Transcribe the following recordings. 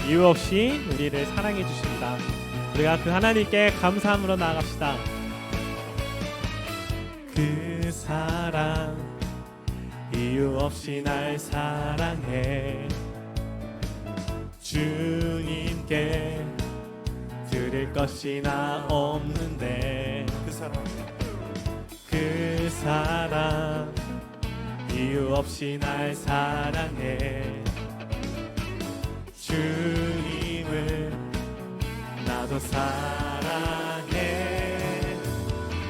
이유 없이 우리를 사랑해 주십니다. 우리가 그 하나님께 감사함으로 나아갑시다. 그 사랑 이유 없이 날 사랑해. 주님께 드릴 것이 나 없는데 그 사랑 이유 없이 날 사랑해. 주님을 나도 사랑해.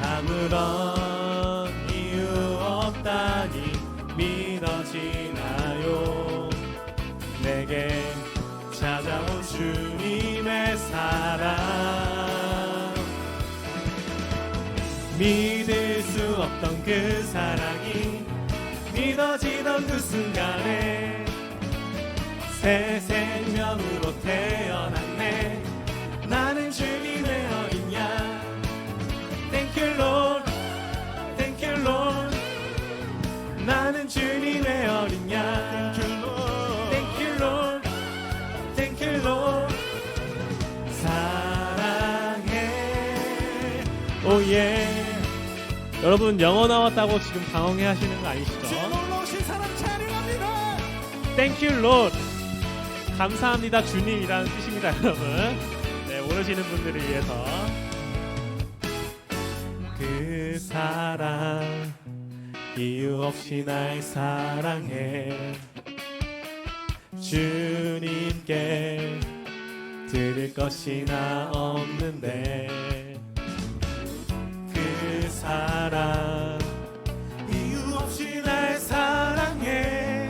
아무런 이유 없다니 믿어지나요? 내게 찾아온 주님의 사랑. 믿을 수 없던 그 사랑이 믿어지던 그 순간에 새 생명으로 태어났네. 나는 주님의 어린 양. Thank you Lord, Thank you Lord. 나는 주님의 어린 양. Thank you Lord, Thank you Lord. 사랑해. Oh yeah. 여러분 영어 나왔다고 지금 당황해 하시는 거 아니시죠? 놀라우신 사랑 찬양합니다. Thank you Lord. 감사합니다 주님이라는 뜻입니다 여러분. 네, 모르시는 분들을 위해서. 그 사랑 이유 없이 날 사랑해. 주님께 드릴 것이 나 없는데 그 사랑 이유 없이 날 사랑해.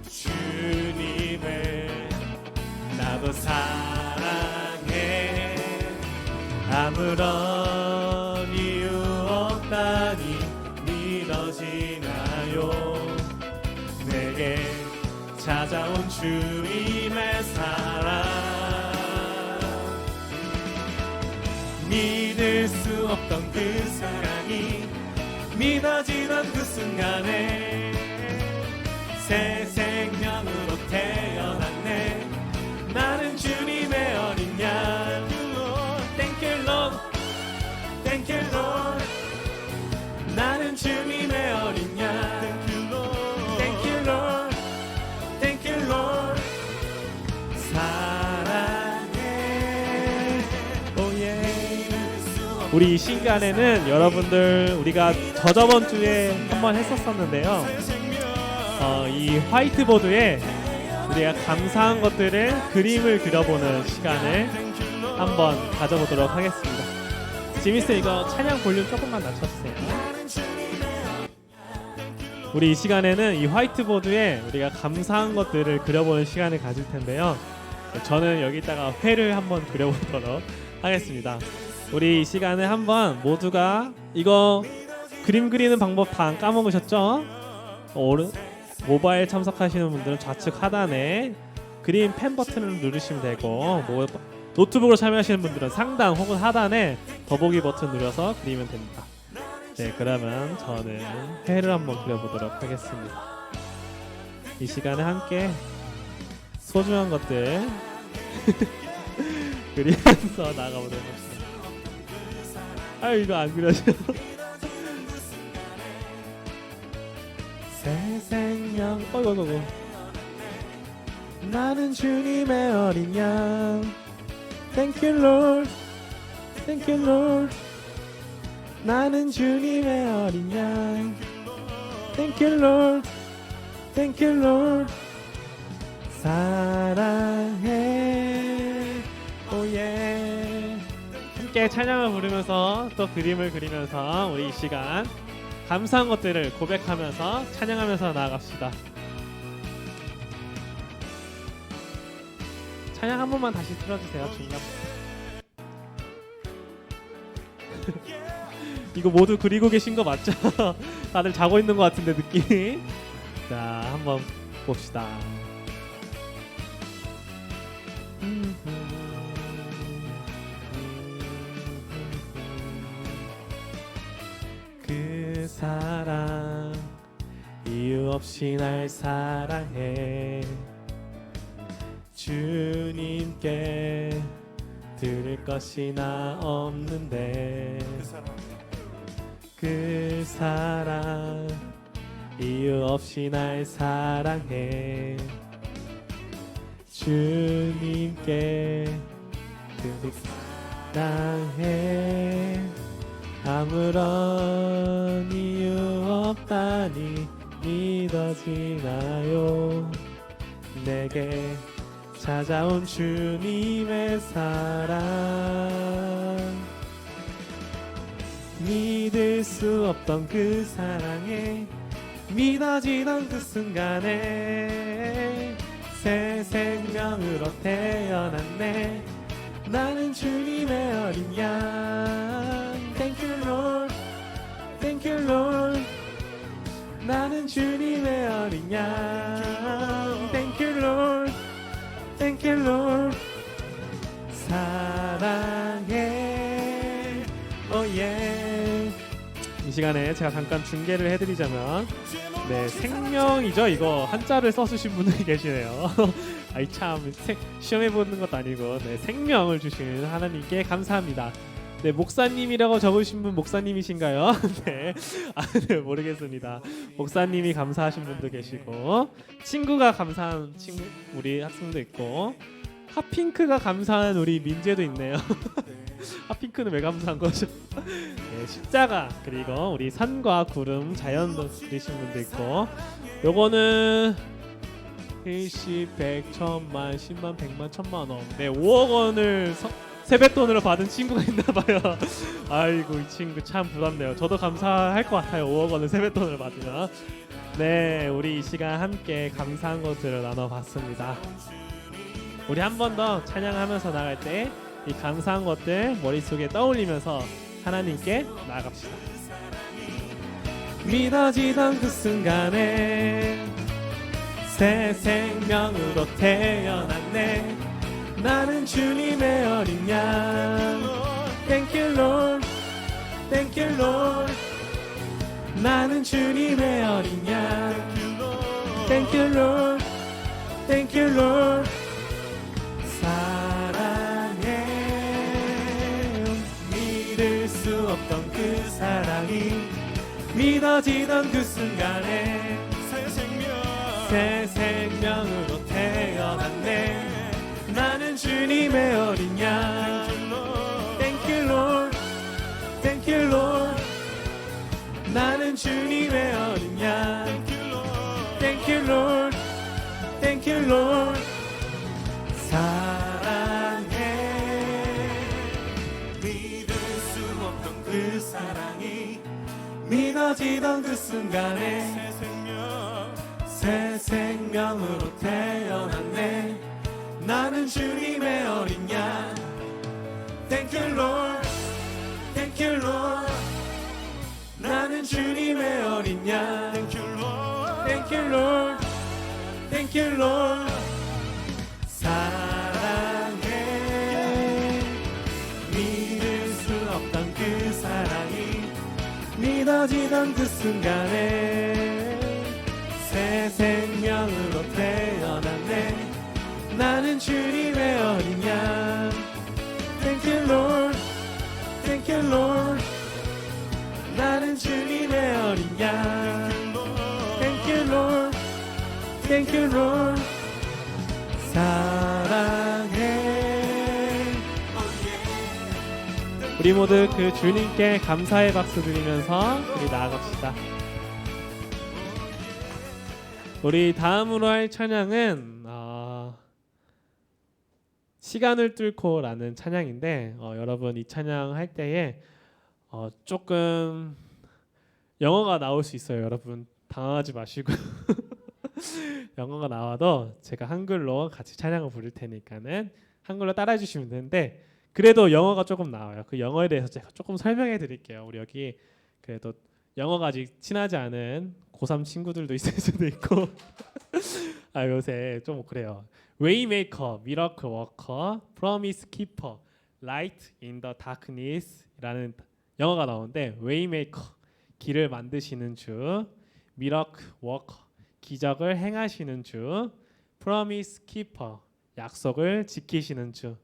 주님을 나도 사랑해. 아무런 이유 없다니 믿어지나요? 내게 찾아온 주님의 사랑. 믿을 수 없던 그 사랑이 믿어지던 그 순간에 새 생명으로 태어났네. 나는 주님의 어린 양. Thank you Lord, Thank you Lord. 나는 주님의 어린 양. Thank you Lord, Thank you Lord. 사랑해. Oh yeah. 우리 이 시간에는 여러분들 우리가 저저번 주에 한번 했었었는데요. 이 화이트보드에 우리가 감사한 것들을 그림을 그려보는 시간을 한번 가져보도록 하겠습니다. 지미스 이거 찬양 볼륨 조금만 낮춰주세요. 우리 이 시간에는 이 화이트보드에 우리가 감사한 것들을 그려보는 시간을 가질 텐데요. 저는 여기다가 회를 한번 그려보도록 하겠습니다. 우리 이 시간에 한번 모두가 이거 그림 그리는 방법 다 안 까먹으셨죠? 모바일 참석하시는 분들은 좌측 하단에 그림 펜 버튼을 누르시면 되고 노트북으로 참여하시는 분들은 상단 혹은 하단에 더보기 버튼 누려서 그리면 됩니다. 네, 그러면 저는 회를 한번 그려보도록 하겠습니다. 이 시간에 함께 소중한 것들 그리면서 나가보도록 합시다. 아유 이거 안 그려져. 새 생명 어이구 나는 주님의 어린 양. Thank you Lord, Thank you Lord. 나는 주님의 어린 양. Thank you Lord, Thank you Lord. 사랑해. Oh yeah. 함께 찬양을 부르면서 또 그림을 그리면서 우리 이 시간 감사한 것들을 고백하면서 찬양하면서 나아갑시다. 찬양 한 번만 다시 틀어주세요. 중간. 이거 모두 그리고 계신 거 맞죠? 다들 자고 있는 것 같은데 느낌이. 자, 한번 봅시다. 그 사랑 이유 없이 날 사랑해. 주님께 드릴 것이 나 없는데 그 사랑 이유 없이 날 사랑해 주님께 드릴 사랑해 아무런 이유 없다니 믿어지나요 내게 찾아온 주님의 사랑 믿을 수 없던 그 사랑에 믿어지던 그 순간에 새 생명으로 태어났네 나는 주님의 어린 양 Thank you Lord Thank you Lord 나는 주님의 어린 양 Thank you Lord Thank you Lord 사랑해 Oh yeah 이 시간에 제가 잠깐 중계를 해드리자면 네 생명이죠 이거 한자를 써주신 분들이 계시네요 아이 참 시험해보는 것도 아니고 네, 생명을 주시는 하나님께 감사합니다 네 목사님이라고 적으신 분 목사님이신가요? 네, 네 모르겠습니다 목사님이 감사하신 분도 계시고 친구가 감사한 친구 우리 학생도 있고 핫핑크가 감사한 우리 민재도 있네요 핫핑크는 왜 감사한 거죠? 네, 십자가 그리고 우리 산과 구름 자연도 그리신 분도 있고 요거는 일십, 백, 천만, 십만, 백만, 천만 원 네 5억 원을 세뱃돈으로 받은 친구가 있나봐요 아이고 이 친구 참 부럽네요 저도 감사할 것 같아요 5억 원을 세뱃돈을 받으면 네 우리 이 시간 함께 감사한 것들을 나눠봤습니다 우리 한 번 더 찬양하면서 나갈 때 이 감사한 것들 머릿속에 떠올리면서 하나님께 나아갑시다 믿어지던 그 순간에 새 생명으로 태어났네 나는 주님의 어린 양 Thank you Lord Thank you Lord 나는 주님의 어린 양 Thank you Lord Thank you Lord 사랑해 믿을 수 없던 그 사랑이 믿어지던 그 순간에 새 생명으로 태어났네 나는 주님의 어린 양 Thank you Lord Thank you Lord 나는 주님의 어린 양 Thank you Lord Thank you Lord 사랑해 믿을 수 없던 그 사랑이 믿어지던 그 순간에 새 생명으로 태어났네 나는 주님의 어린 양 Thank you Lord Thank you Lord 나는 주님의 어린 양 Thank you Lord Thank you Lord 사랑해 믿을 수 없던 그 사랑이 믿어지던 그 순간에 새 생명으로 태어났네 나는 주님의 어린 양 Thank you Lord Thank you Lord 나는 주님의 어린 양 Thank you Lord Thank you Lord 사랑해 우리 모두 그 주님께 감사의 박수 드리면서 우리 나아갑시다 우리 다음으로 할 찬양은 시간을 뚫고라는 찬양인데 여러분 이 찬양 할 때에 조금 영어가 나올 수 있어요 여러분 당황하지 마시고 영어가 나와도 제가 한글로 같이 찬양을 부를 테니까는 한글로 따라해 주시면 되는데 그래도 영어가 조금 나와요 그 영어에 대해서 제가 조금 설명해 드릴게요 우리 여기 그래도 영어가 아직 친하지 않은 고3 친구들도 있을 수도 있고 요새 좀 그래요 Waymaker, Miracle Worker, Promise Keeper, Light in the Darkness 라는 영어가 나오는데 Waymaker, 길을 만드시는 주 Miracle Worker, 기적을 행하시는 주 Promise Keeper, 약속을 지키시는 주.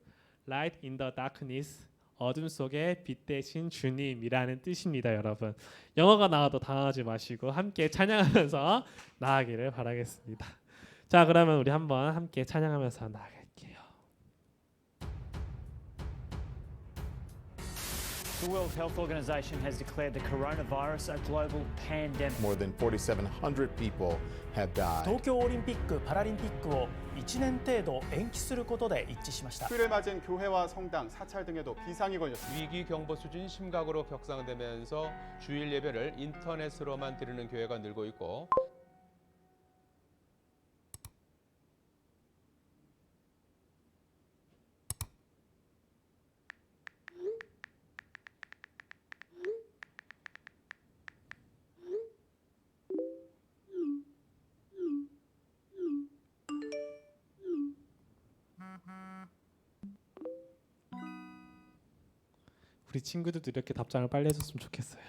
Light in the darkness. 어둠 속에 빛 대신 주님이라는 뜻입니다, 여러분. 영어가 나와도 당하지 마시고 함께 찬양하면서 나아가기를 바라겠습니다. 자, 그러면 우리 한번 함께 찬양하면서 나아갈게요. The World Health Organization has declared the coronavirus a global pandemic. More than 4,700 people have died. 東京オリンピック・パラリンピックを1年程度延期することで一致しました。 휴일을 맞은 교회와 성당, 사찰 등에도 비상이 걸렸습니다. 위기 경보 수준이 심각으로 격상되면서 주일 예배를 인터넷으로만 드리는 교회가 늘고 있고 우리 친구들도 이렇게 답장을 빨리 해줬으면 좋겠어요.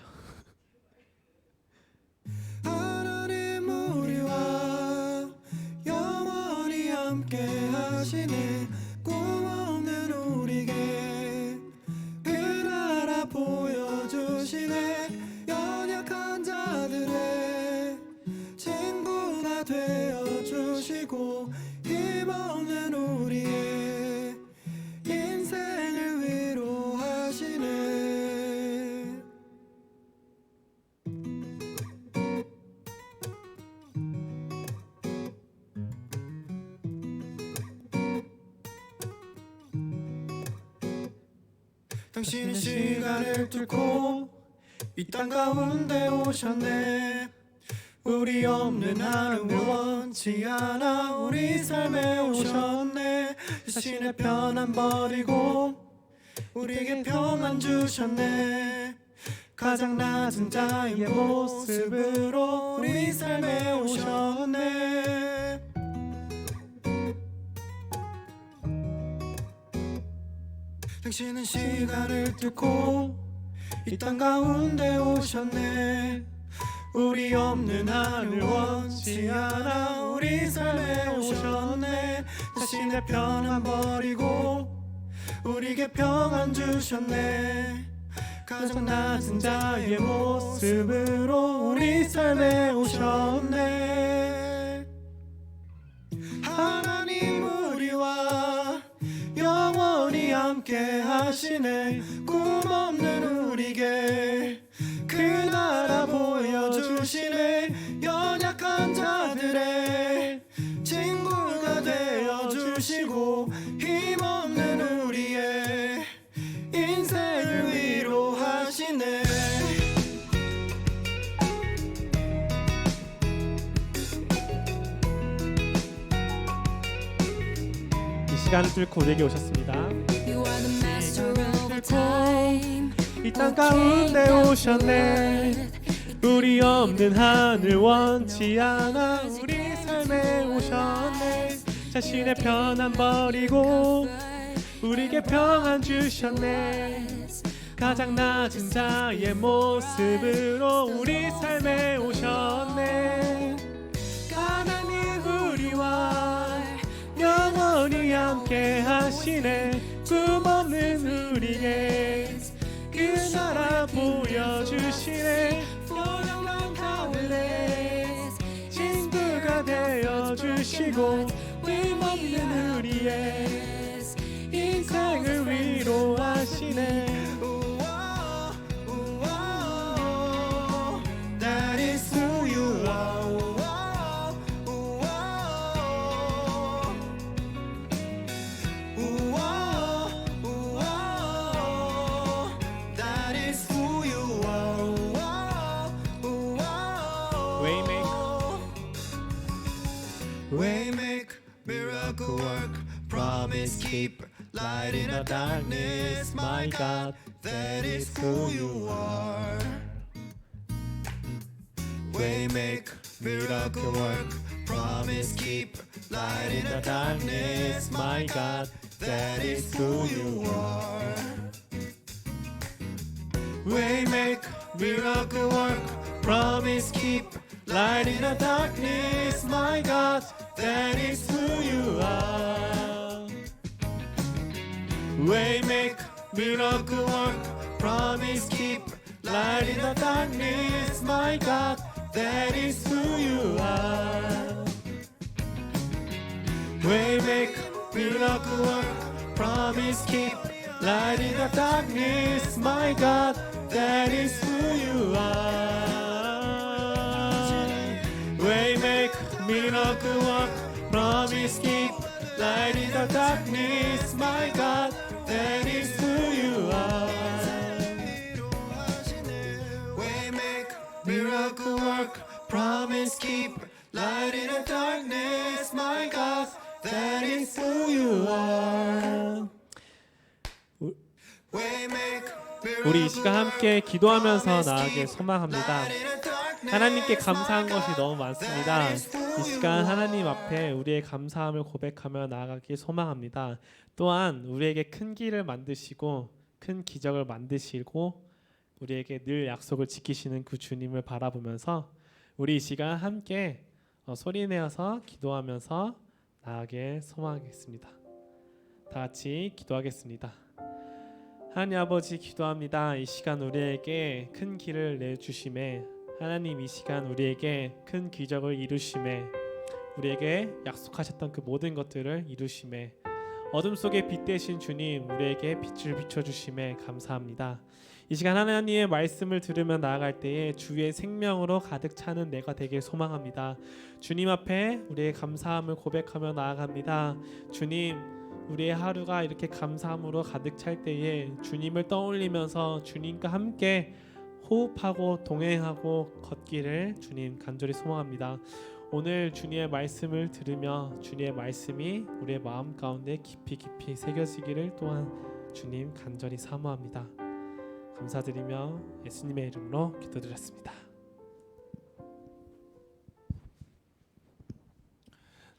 하나님 우리와 영원히 함께 하시네. 꿈없는 우리에게 그 나라 보여주시네. 연약한 자들의 친구가 되어주시고 힘없는 우리의 인생을 위로하시네. 당신은 시간을 뚫고 이 땅 가운데 오셨네. 우리 없는 하루를 원치 않아 우리 삶에 오셨네. 자신의 편안 버리고 우리에게 평안 주셨네. 가장 낮은 자의 모습으로 우리 삶에 오셨네. 당신은 시간을 뚫고 이 땅 가운데 오셨네. 우리 없는 하늘 원치 않아 우리 삶에 오셨네. 자신의 편안 버리고 우리에게 평안 주셨네. 가장 낮은 자의 모습으로 우리 삶에 오셨네. 하나님 우리와 영원히 함께 하시네. 꿈없는 우리에게 그 나라 보여주시네. 연약한 자들의 친구가 되어주시고 힘없는 우리의 인생을 위로하시네. 이 시간을 뚫고 우리에게 오셨습니다. You are the master of time. 이 땅 가운데 오셨네. 우리 없는 하늘 원치 않아 우리 삶에 오셨네. 자신의 편안 버리고 우리에게 평안 주셨네. 가장 낮은 자의 모습으로 우리 삶에 오셨네. 하나님 우리와 영원히 함께 하시네. 꿈없는 우리에게 그 나라 보여주시네. 연약한 가운데 친구가 되어주시고 힘없는 우리의 인생을 위로하시네. That is who you are. That is who you are. Waymaker, miracle work, promise keeper, light in the darkness, my God, that is who you are. Waymaker, miracle work, promise keeper, light in the darkness, my God, that is who you are. Waymaker, miracle work, promise keeper, light in the darkness, my God, that is who you are. miracle work, promise keeper, light in the darkness, my God, that is who you are. Waymaker, miracle work, promise keeper, light in the darkness, my God, that is who you are. Waymaker, miracle work, promise keeper, light in the darkness, my God, that is who you are. Waymaker, miracle worker, promise keeper, light in the darkness, my God, that is who you are. 우리 이 시간 함께 기도하면서 나아가길 소망합니다. 하나님께 감사한 것이 너무 많습니다. 이 시간 하나님 앞에 우리의 감사함을 고백하며 나아가길 소망합니다. 또한 우리에게 큰 길을 만드시고 큰 기적을 만드시고 우리에게 늘 약속을 지키시는 그 주님을 바라보면서 우리 이 시간 함께 소리내어서 기도하면서 나아가길 소망하겠습니다. 다 같이 기도하겠습니다. 하나님 아버지 기도합니다. 이 시간 우리에게 큰 길을 내주심에 하나님 이 시간 우리에게 큰 기적을 이루심에 우리에게 약속하셨던 그 모든 것들을 이루심에 어둠 속에 빛 되신 주님 우리에게 빛을 비춰주심에 감사합니다. 이 시간 하나님의 말씀을 들으며 나아갈 때에 주의 생명으로 가득 차는 내가 되길 소망합니다. 주님 앞에 우리의 감사함을 고백하며 나아갑니다. 주님 우리의 하루가 이렇게 감사함으로 가득 찰 때에 주님을 떠올리면서 주님과 함께 호흡하고 동행하고 걷기를 주님 간절히 소망합니다. 오늘 주님의 말씀을 들으며 주님의 말씀이 우리의 마음 가운데 깊이 새겨지기를 또한 주님 간절히 사모합니다. 감사드리며 예수님의 이름으로 기도드렸습니다.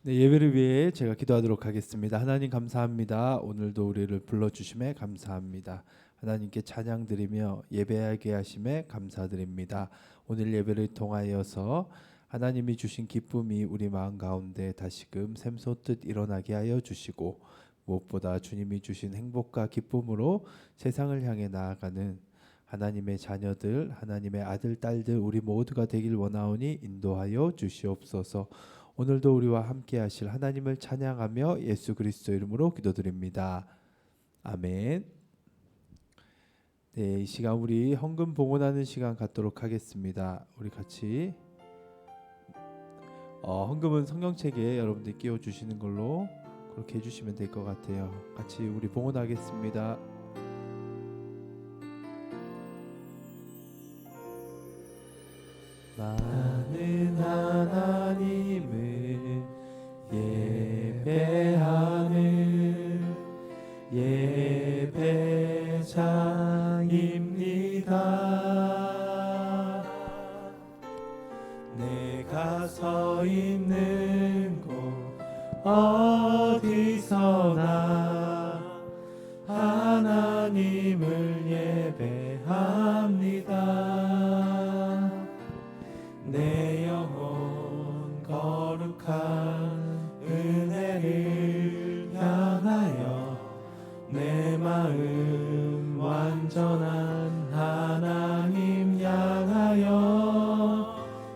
네, 예배를 위해 제가 기도하도록 하겠습니다. 하나님 감사합니다. 오늘도 우리를 불러주심에 감사합니다. 하나님께 찬양 드리며 예배하게 하심에 감사드립니다. 오늘 예배를 통하여서 하나님이 주신 기쁨이 우리 마음 가운데 다시금 샘솟듯 일어나게 하여 주시고 무엇보다 주님이 주신 행복과 기쁨으로 세상을 향해 나아가는 하나님의 자녀들, 하나님의 아들, 딸들 우리 모두가 되길 원하오니 인도하여 주시옵소서. 오늘도 우리와 함께 하실 하나님을 찬양하며 예수 그리스도 이름으로 기도드립니다. 아멘. 네, 이 시간 우리 헌금 봉헌하는 시간 갖도록 하겠습니다. 우리 같이 헌금은 성경책에 여러분들 끼워 주시는 걸로 그렇게 해주시면 될 것 같아요. 같이 우리 봉헌하겠습니다. 나는 하나님을 예배하는 예배자입니다. 내가 서 있는 곳 어디서나 하나님을 예배합니다. 내 영혼 거룩한 은혜를 향하여 내 마음 완전한 하나님 향하여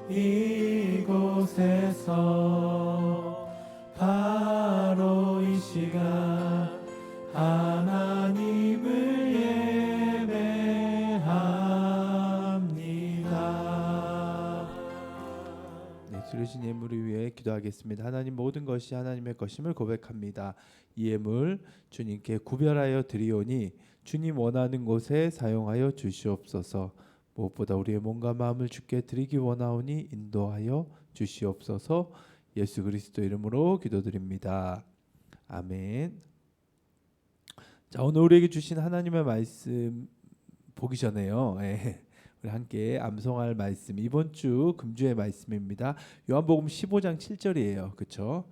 이곳에서 바로 이 시간 하나님을 예배합니다. 네, 드리신 예물을 위해 기도하겠습니다. 하나님 모든 것이 하나님의 것임을 고백합니다. 이 예물 주님께 구별하여 드리오니 주님 원하는 곳에 사용하여 주시옵소서. 무엇보다 우리의 몸과 마음을 주께 드리기 원하오니 인도하여 주시옵소서. 예수 그리스도 이름으로 기도드립니다. 아멘. 자, 오늘 우리에게 주신 하나님의 말씀 보기 전에요. 우리 함께 암송할 말씀 이번 주 금주의 말씀입니다. 요한복음 15장 7절이에요. 그렇죠?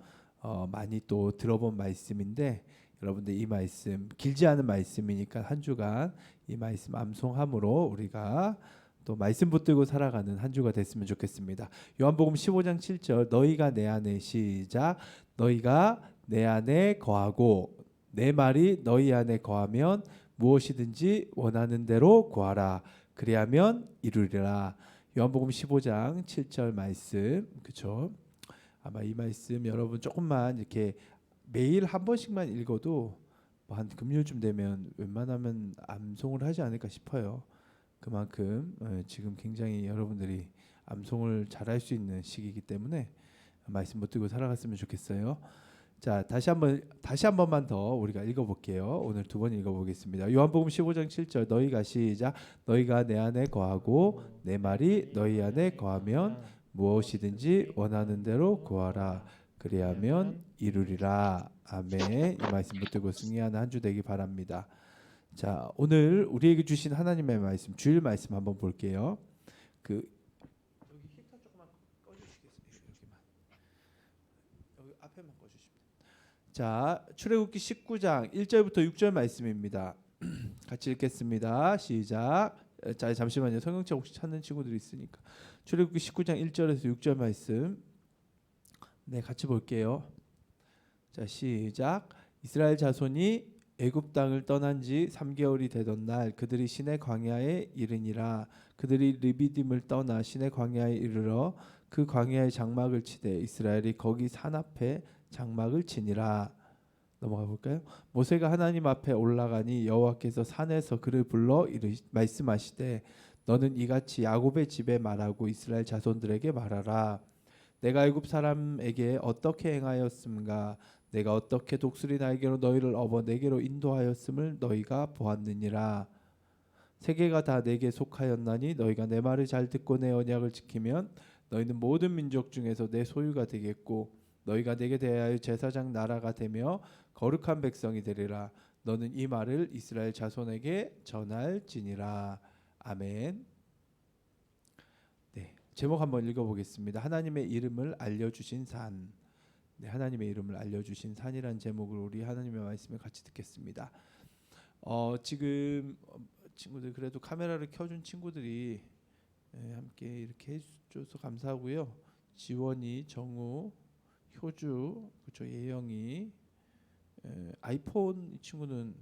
많이 또 들어본 말씀인데 여러분들 이 말씀 길지 않은 말씀이니까 한 주간 이 말씀 암송함으로 우리가 또 말씀 붙들고 살아가는 한 주가 됐으면 좋겠습니다. 요한복음 15장 7절 너희가 내 안에 시작 너희가 내 안에 거하고 내 말이 너희 안에 거하면 무엇이든지 원하는 대로 구하라. 그리하면 이루리라. 요한복음 15장 7절 말씀. 그렇죠? 아마 이 말씀 여러분 조금만 이렇게 매일 한 번씩만 읽어도 뭐 한 금요일쯤 되면 웬만하면 암송을 하지 않을까 싶어요. 그만큼 지금 굉장히 여러분들이 암송을 잘할 수 있는 시기이기 때문에 말씀 붙들고 살아갔으면 좋겠어요. 자, 다시 한 번만 더 우리가 읽어볼게요. 오늘 두 번 읽어보겠습니다. 요한복음 15장 7절 너희가 시작 너희가 내 안에 거하고 내 말이 너희 안에 거하면 무엇이든지 원하는 대로 구하라. 그리하면 이루리라. 아멘. 이 말씀 붙들고 승리하는 한 주 되기 바랍니다. 자, 오늘 우리에게 주신 하나님의 말씀, 주일 말씀 한번 볼게요. 여기 히터 조금만 꺼주시겠어요? 여기 앞에만 꺼주시면. 자, 출애굽기 19장 1절부터 6절 말씀입니다. 같이 읽겠습니다. 시작. 자, 잠시만요. 성경책 혹시 찾는 친구들이 있으니까. 출애굽기 19장 1절에서 6절 말씀. 네, 같이 볼게요. 자, 시작. 이스라엘 자손이 애굽 땅을 떠난 지 3개월이 되던 날 그들이 시내 광야에 이르니라. 그들이 르비딤을 떠나 시내 광야에 이르러 그 광야에 장막을 치되 이스라엘이 거기 산 앞에 장막을 치니라. 넘어가 볼까요? 모세가 하나님 앞에 올라가니 여호와께서 산에서 그를 불러 말씀하시되 너는 이같이 야곱의 집에 말하고 이스라엘 자손들에게 말하라. 내가 애굽 사람에게 어떻게 행하였음가? 내가 어떻게 독수리 날개로 너희를 업어 내게로 인도하였음을 너희가 보았느니라. 세계가 다 내게 속하였나니 너희가 내 말을 잘 듣고 내 언약을 지키면 너희는 모든 민족 중에서 내 소유가 되겠고 너희가 내게 대하여 제사장 나라가 되며 거룩한 백성이 되리라. 너는 이 말을 이스라엘 자손에게 전할지니라. 아멘. 네, 제목 한번 읽어보겠습니다. 하나님의 이름을 알려주신 산. 네, 하나님의 이름을 알려주신 산이란 제목으로 우리 하나님의 말씀을 같이 듣겠습니다. 지금 친구들 그래도 카메라를 켜준 친구들이 함께 이렇게 해줘서 감사하고요. 지원이, 정우, 효주, 그렇죠, 예영이, 아이폰 이 친구는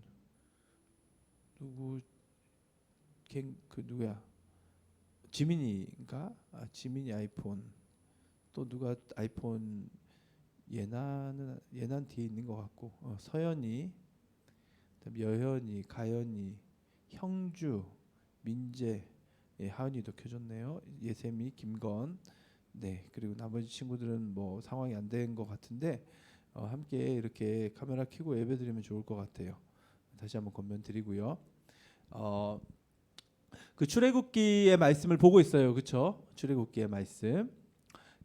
누구야? 지민이인가? 지민이 아이폰. 또 누가 아이폰 예난 뒤에 있는 것 같고 서연이, 여현이, 가연이, 형주, 민재, 하은이도 켜줬네요. 예샘이, 김건. 네, 그리고 나머지 친구들은 뭐 상황이 안 된 것 같은데 함께 이렇게 카메라 켜고 예배드리면 좋을 것 같아요. 다시 한번 권면드리고요. 그 출애굽기의 말씀을 보고 있어요, 그렇죠? 출애굽기의 말씀.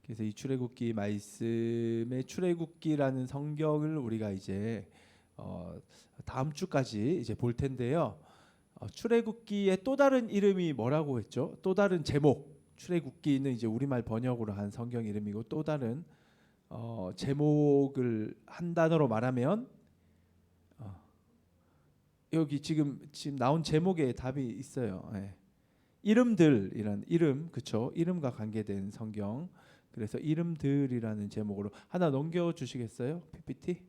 그래서 이 출애굽기 말씀의 출애굽기라는 성경을 우리가 이제 다음 주까지 이제 볼 텐데요. 출애굽기의 또 다른 이름이 뭐라고 했죠? 또 다른 제목. 출애굽기는 이제 우리말 번역으로 한 성경 이름이고 또 다른 제목을 한 단어로 말하면 여기 지금 나온 제목에 답이 있어요. 이름들이란 이름, 그렇죠? 이름과 관계된 성경. 그래서 이름들이라는 제목으로 하나 넘겨 주시겠어요? PPT?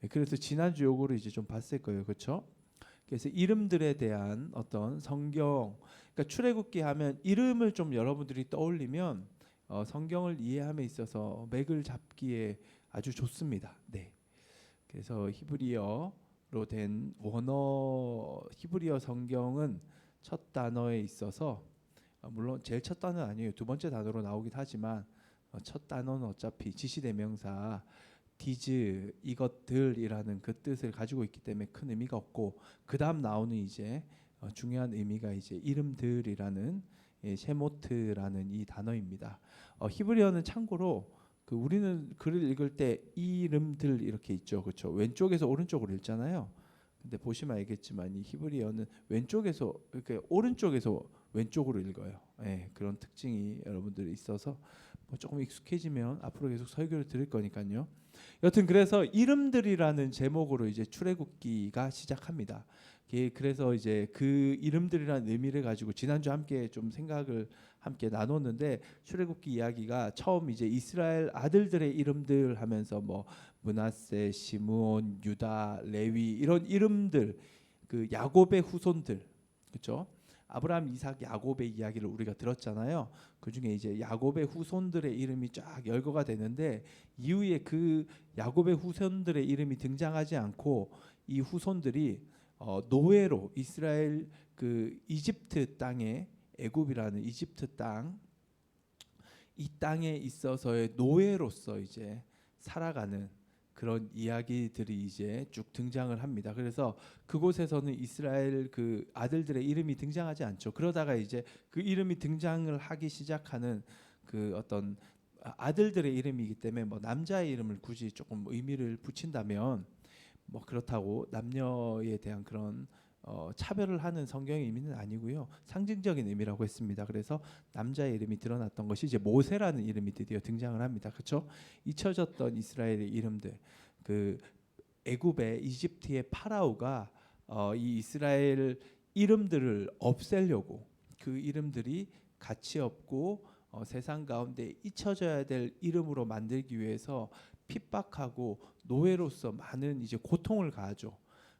그래서 지난주 요거를 이제 좀 봤을 거예요. 그렇죠? 그래서 이름들에 대한 어떤 성경, 그러니까 출애굽기 하면 이름을 좀 여러분들이 떠올리면 성경을 이해함에 있어서 맥을 잡기에 아주 좋습니다. 네. 그래서 히브리어로 된 원어 히브리어 성경은 첫 단어에 있어서 물론 제일 첫 단어는 아니에요. 두 번째 단어로 나오긴 하지만 첫 단어는 어차피 지시대명사 디즈 이것들이라는 그 뜻을 가지고 있기 때문에 큰 의미가 없고 그 다음 나오는 이제 중요한 의미가 이제 이름들이라는 셰모트라는 이 단어입니다. 히브리어는 참고로 그 우리는 글을 읽을 때 이름들 이렇게 있죠, 그렇죠? 왼쪽에서 오른쪽으로 읽잖아요. 근데 보시면 알겠지만 이 히브리어는 왼쪽에서 이렇게 오른쪽에서 왼쪽으로 읽어요. 그런 특징이 여러분들이 있어서 뭐 조금 익숙해지면 앞으로 계속 설교를 드릴 거니까요. 여튼 그래서 이름들이라는 제목으로 이제 출애굽기가 시작합니다. 그래서 이제 그 이름들이라는 의미를 가지고 지난주 함께 좀 생각을 함께 나눴는데, 출애굽기 이야기가 처음 이제 이스라엘 아들들의 이름들 하면서 뭐 므낫세, 시므온, 유다, 레위 이런 이름들, 그 야곱의 후손들, 그렇죠? 아브라함, 이삭, 야곱의 이야기를 우리가 들었잖아요. 그 중에 이제 야곱의 후손들의 이름이 쫙 열거가 되는데, 이후에 그 야곱의 후손들의 이름이 등장하지 않고 이 후손들이 노예로 이스라엘 그 이집트 땅에, 애굽이라는 이집트 땅, 이 땅에 있어서의 노예로서 이제 살아가는 그런 이야기들이 이제 쭉 등장을 합니다. 그래서 그곳에서는 이스라엘 그 아들들의 이름이 등장하지 않죠. 그러다가 이제 그 이름이 등장을 하기 시작하는 그 어떤 아들들의 이름이기 때문에 뭐 남자의 이름을 굳이 조금 의미를 붙인다면 뭐 그렇다고 남녀에 대한 그런 차별을 하는 성경의 의미는 아니고요. 상징적인 의미라고 했습니다. 그래서 남자의 이름이 드러났던 것이 이제 모세라는 이름이 드디어 등장을 합니다. 그렇죠? 잊혀졌던 이스라엘의 이름들, 그 애굽의 이집트의 파라오가 이 이스라엘 이름들을 없애려고, 그 이름들이 가치 없고 세상 가운데 잊혀져야 될 이름으로 만들기 위해서 핍박하고 노예로서 많은 이제 고통을 가하죠.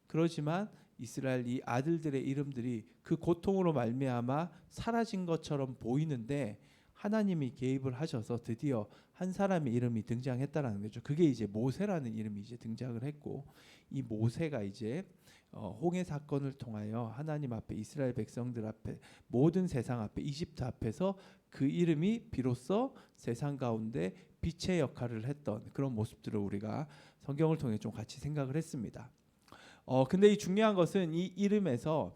그렇지만 이스라엘 이 아들들의 이름들이 그 고통으로 말미암아 사라진 것처럼 보이는데, 하나님이 개입을 하셔서 드디어 한 사람의 이름이 등장했다라는 거죠. 그게 이제 모세라는 이름이 이제 등장을 했고, 이 모세가 이제 홍해 사건을 통하여 하나님 앞에, 이스라엘 백성들 앞에, 모든 세상 앞에, 이집트 앞에서 그 이름이 비로소 세상 가운데 빛의 역할을 했던 그런 모습들을 우리가 성경을 통해 좀 같이 생각을 했습니다. 근데 이 중요한 것은 이 이름에서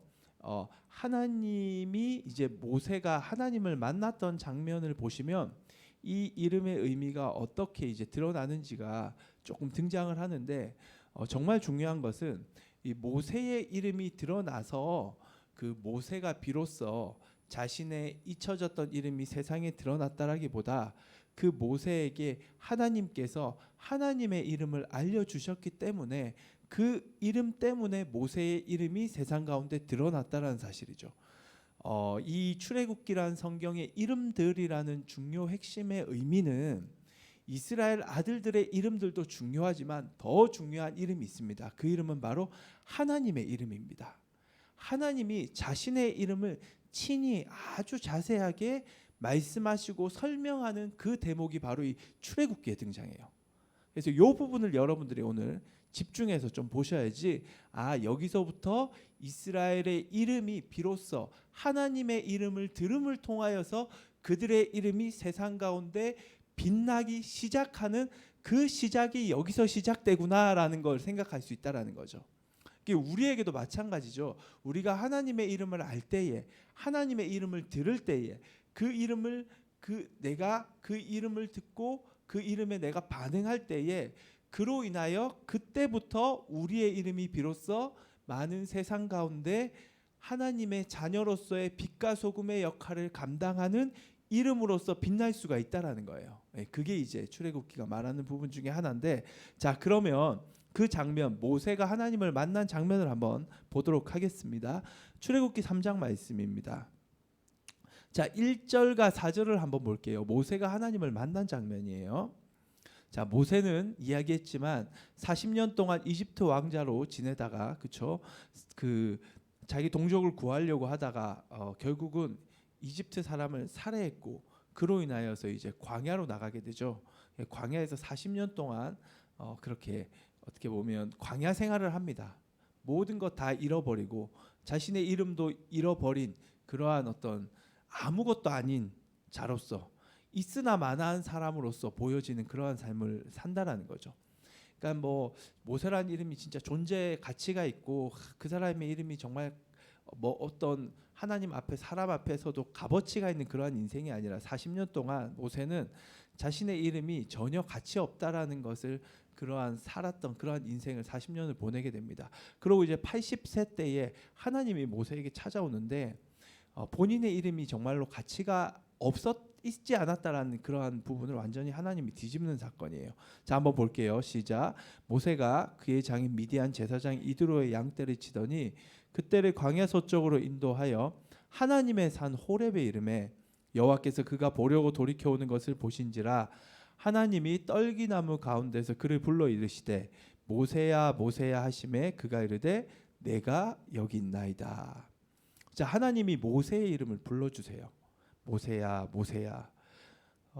하나님이 이제 모세가 하나님을 만났던 장면을 보시면 이 이름의 의미가 어떻게 이제 드러나는지가 조금 등장을 하는데, 정말 중요한 것은 이 모세의 이름이 드러나서 그 모세가 비로소 자신의 잊혀졌던 이름이 세상에 드러났다라기보다 그 모세에게 하나님께서 하나님의 이름을 알려주셨기 때문에 그 이름 때문에 모세의 이름이 세상 가운데 드러났다라는 사실이죠. 이 출애굽기란 성경의 이름들이라는 중요 핵심의 의미는 이스라엘 아들들의 이름들도 중요하지만 더 중요한 이름이 있습니다. 그 이름은 바로 하나님의 이름입니다. 하나님이 자신의 이름을 친히 아주 자세하게 말씀하시고 설명하는 그 대목이 바로 이 출애굽기에 등장해요. 그래서 이 부분을 여러분들이 오늘 집중해서 좀 보셔야지, 여기서부터 이스라엘의 이름이 비로소 하나님의 이름을 들음을 통하여서 그들의 이름이 세상 가운데 빛나기 시작하는 그 시작이 여기서 시작되구나라는 걸 생각할 수 있다라는 거죠. 우리에게도 마찬가지죠. 우리가 하나님의 이름을 알 때에, 하나님의 이름을 들을 때에, 내가 그 이름을 듣고 그 이름에 내가 반응할 때에, 그로 인하여 그때부터 우리의 이름이 비로소 많은 세상 가운데 하나님의 자녀로서의 빛과 소금의 역할을 감당하는 이름으로서 빛날 수가 있다라는 거예요. 그게 이제 출애굽기가 말하는 부분 중에 하나인데, 자, 그러면 그 장면, 모세가 하나님을 만난 장면을 한번 보도록 하겠습니다. 출애굽기 3장 말씀입니다. 자, 1절과 4절을 한번 볼게요. 모세가 하나님을 만난 장면이에요. 자, 모세는 이야기했지만 40년 동안 이집트 왕자로 지내다가, 그렇죠? 그 자기 동족을 구하려고 하다가 결국은 이집트 사람을 살해했고, 그로 인하여서 이제 광야로 나가게 되죠. 광야에서 40년 동안 그렇게 어떻게 보면 광야 생활을 합니다. 모든 것 다 잃어버리고 자신의 이름도 잃어버린 그러한 어떤 아무것도 아닌 자로서, 있으나 마나한 사람으로서 보여지는 그러한 삶을 산다라는 거죠. 그러니까 뭐 모세라는 이름이 진짜 존재 가치가 있고, 그 사람의 이름이 정말 뭐 어떤 하나님 앞에, 사람 앞에서도 값어치가 있는 그러한 인생이 아니라 40년 동안 모세는 자신의 이름이 전혀 가치 없다라는 것을, 그러한 살았던 그러한 인생을 40년을 보내게 됩니다. 그리고 이제 80세 때에 하나님이 모세에게 찾아오는데 본인의 이름이 정말로 가치가 있지 않았다라는 그러한 부분을 완전히 하나님이 뒤집는 사건이에요. 자, 한번 볼게요. 시작. 모세가 그의 장인 미디안 제사장 이드로의 양떼를 치더니 그때를 광야 서쪽으로 인도하여 하나님의 산 호렙에 이르매 여호와께서 그가 보려고 돌이켜 오는 것을 보신지라 하나님이 떨기나무 가운데서 그를 불러 이르시되 모세야 모세야 하심에 그가 이르되 내가 여기 있나이다. 자, 하나님이 모세의 이름을 불러주세요. 모세야 모세야.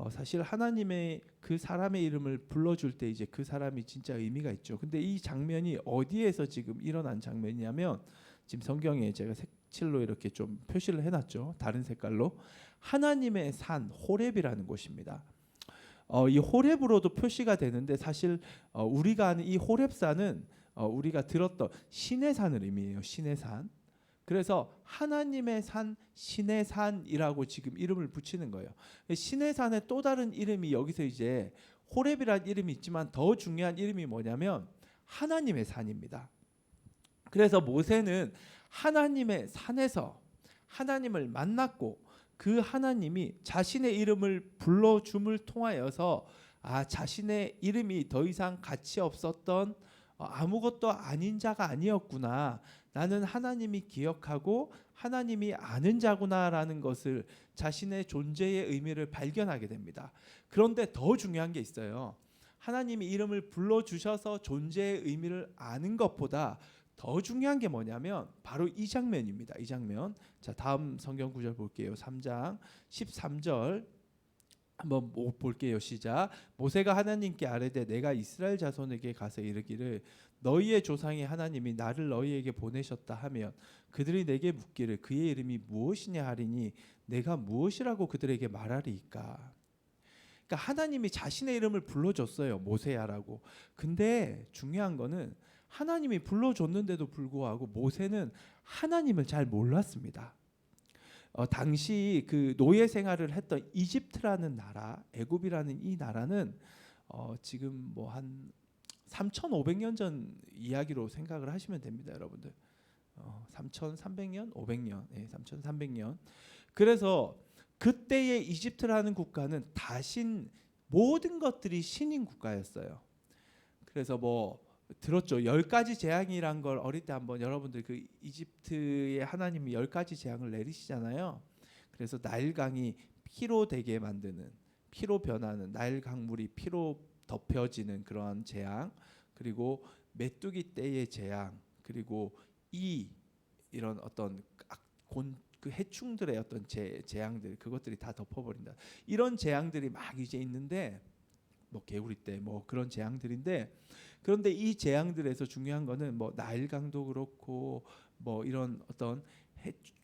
사실 하나님의 그 사람의 이름을 불러줄 때 이제 그 사람이 진짜 의미가 있죠. 근데 이 장면이 어디에서 지금 일어난 장면이냐면 지금 성경에 제가 색칠로 이렇게 좀 표시를 해놨죠. 다른 색깔로 하나님의 산 호렙이라는 곳입니다. 이 호렙으로도 표시가 되는데 사실 우리가 아는 이 호렙산은 우리가 들었던 신의 산을 의미해요. 신의 산. 그래서 하나님의 산, 신의 산이라고 지금 이름을 붙이는 거예요. 신의 산의 또 다른 이름이 여기서 이제 호렙이라는 이름이 있지만 더 중요한 이름이 뭐냐면 하나님의 산입니다. 그래서 모세는 하나님의 산에서 하나님을 만났고 그 하나님이 자신의 이름을 불러줌을 통하여서 자신의 이름이 더 이상 가치 없었던 아무것도 아닌 자가 아니었구나. 나는 하나님이 기억하고 하나님이 아는 자구나라는 것을 자신의 존재의 의미를 발견하게 됩니다. 그런데 더 중요한 게 있어요. 하나님이 이름을 불러주셔서 존재의 의미를 아는 것보다 더 중요한 게 뭐냐면 바로 이 장면입니다. 이 장면. 자, 다음 성경 구절 볼게요. 3장 13절 한번 볼게요. 시작. 모세가 하나님께 아뢰되 내가 이스라엘 자손에게 가서 이르기를 너희의 조상의 하나님이 나를 너희에게 보내셨다 하면 그들이 내게 묻기를 그의 이름이 무엇이냐 하리니 내가 무엇이라고 그들에게 말하리이까. 그러니까 하나님이 자신의 이름을 불러줬어요. 모세야라고. 근데 중요한 거는 하나님이 불러줬는데도 불구하고 모세는 하나님을 잘 몰랐습니다. 당시 그 노예 생활을 했던 이집트라는 나라, 애굽이라는 이 나라는 지금 뭐 한 3,500년 전 이야기로 생각을 하시면 됩니다, 여러분들. 3,300년, 500년, 3,300년. 그래서 그때의 이집트라는 국가는 다신 모든 것들이 신인 국가였어요. 그래서 뭐 들었죠. 10가지 재앙이란 걸 어릴 때 한번 여러분들 그 이집트의 하나님이 10가지 재앙을 내리시잖아요. 그래서 나일강이 피로 되게 만드는, 피로 변하는, 나일 강물이 피로 덮여지는 그러한 재앙, 그리고 메뚜기 떼의 재앙, 그리고 이런 어떤 그 해충들의 어떤 재앙들, 그것들이 다 덮어버린다. 이런 재앙들이 막 이제 있는데 뭐 개구리 떼 뭐 그런 재앙들인데, 그런데 이 재앙들에서 중요한 거는 뭐 나일강도 그렇고 뭐 이런 어떤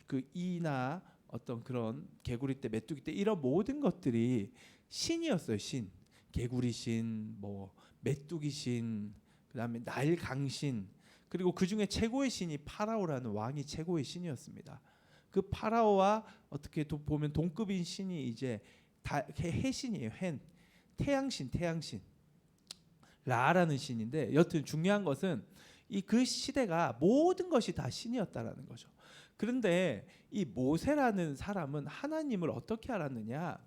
그 이나 어떤 그런 개구리 떼, 메뚜기 떼 이런 모든 것들이 신이었어요. 신. 개구리 신, 뭐 메뚜기 신, 그다음에 나일강신, 그리고 그 중에 최고의 신이 파라오라는 왕이 최고의 신이었습니다. 그 파라오와 어떻게 보면 동급인 신이 이제 다 해신이에요. 태양신, 라라는 신인데, 여튼 중요한 것은 이 그 시대가 모든 것이 다 신이었다라는 거죠. 그런데 이 모세라는 사람은 하나님을 어떻게 알았느냐?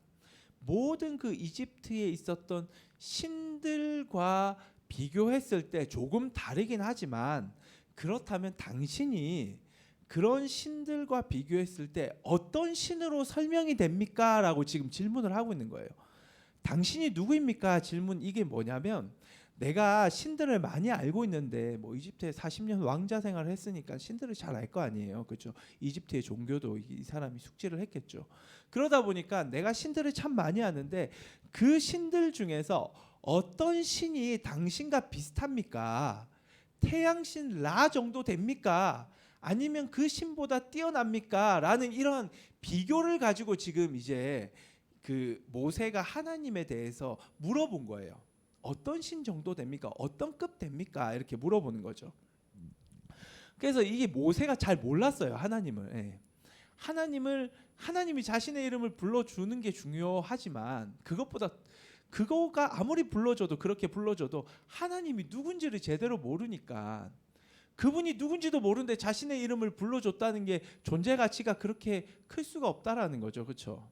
모든 그 이집트에 있었던 신들과 비교했을 때 조금 다르긴 하지만, 그렇다면 당신이 그런 신들과 비교했을 때 어떤 신으로 설명이 됩니까? 라고 지금 질문을 하고 있는 거예요. 당신이 누구입니까? 질문 이게 뭐냐면, 내가 신들을 많이 알고 있는데 뭐 이집트에 40년 왕자 생활을 했으니까 신들을 잘 알 거 아니에요. 그렇죠? 이집트의 종교도 이 사람이 숙지를 했겠죠. 그러다 보니까 내가 신들을 참 많이 아는데 그 신들 중에서 어떤 신이 당신과 비슷합니까? 태양신 라 정도 됩니까? 아니면 그 신보다 뛰어납니까? 라는 이런 비교를 가지고 지금 이제 그 모세가 하나님에 대해서 물어본 거예요. 어떤 신 정도 됩니까? 어떤 급 됩니까? 이렇게 물어보는 거죠. 그래서 이게 모세가 잘 몰랐어요. 하나님을. 하나님이 자신의 이름을 불러주는 게 중요하지만, 그것보다 그거가 아무리 불러줘도, 그렇게 불러줘도 하나님이 누군지를 제대로 모르니까, 그분이 누군지도 모르는데 자신의 이름을 불러줬다는 게 존재 가치가 그렇게 클 수가 없다라는 거죠. 그렇죠?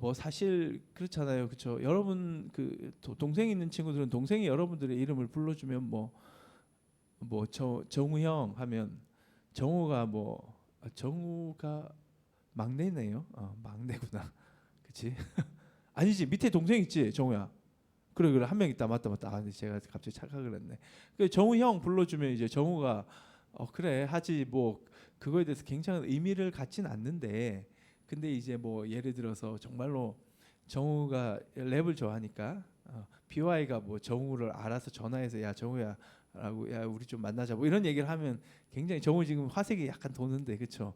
뭐 사실 그렇잖아요, 그렇죠? 여러분 그 동생 있는 친구들은 동생이 여러분들의 이름을 불러주면 정우 형 하면 정우가 정우가 막내네요. 막내구나, 그렇지? 아니지, 밑에 동생 있지, 정우야. 그래 한 명 있다, 맞다. 근데 제가 갑자기 착각을 했네. 그 정우 형 불러주면 이제 정우가 그래 하지, 뭐 그거에 대해서 굉장한 의미를 갖진 않는데, 근데 이제 뭐 예를 들어서 정말로 정우가 랩을 좋아하니까 BY가 뭐 정우를 알아서 전화해서 야 정우야 라고, 야 우리 좀 만나자, 뭐 이런 얘기를 하면 굉장히 정우 지금 화색이 약간 도는데, 그렇죠?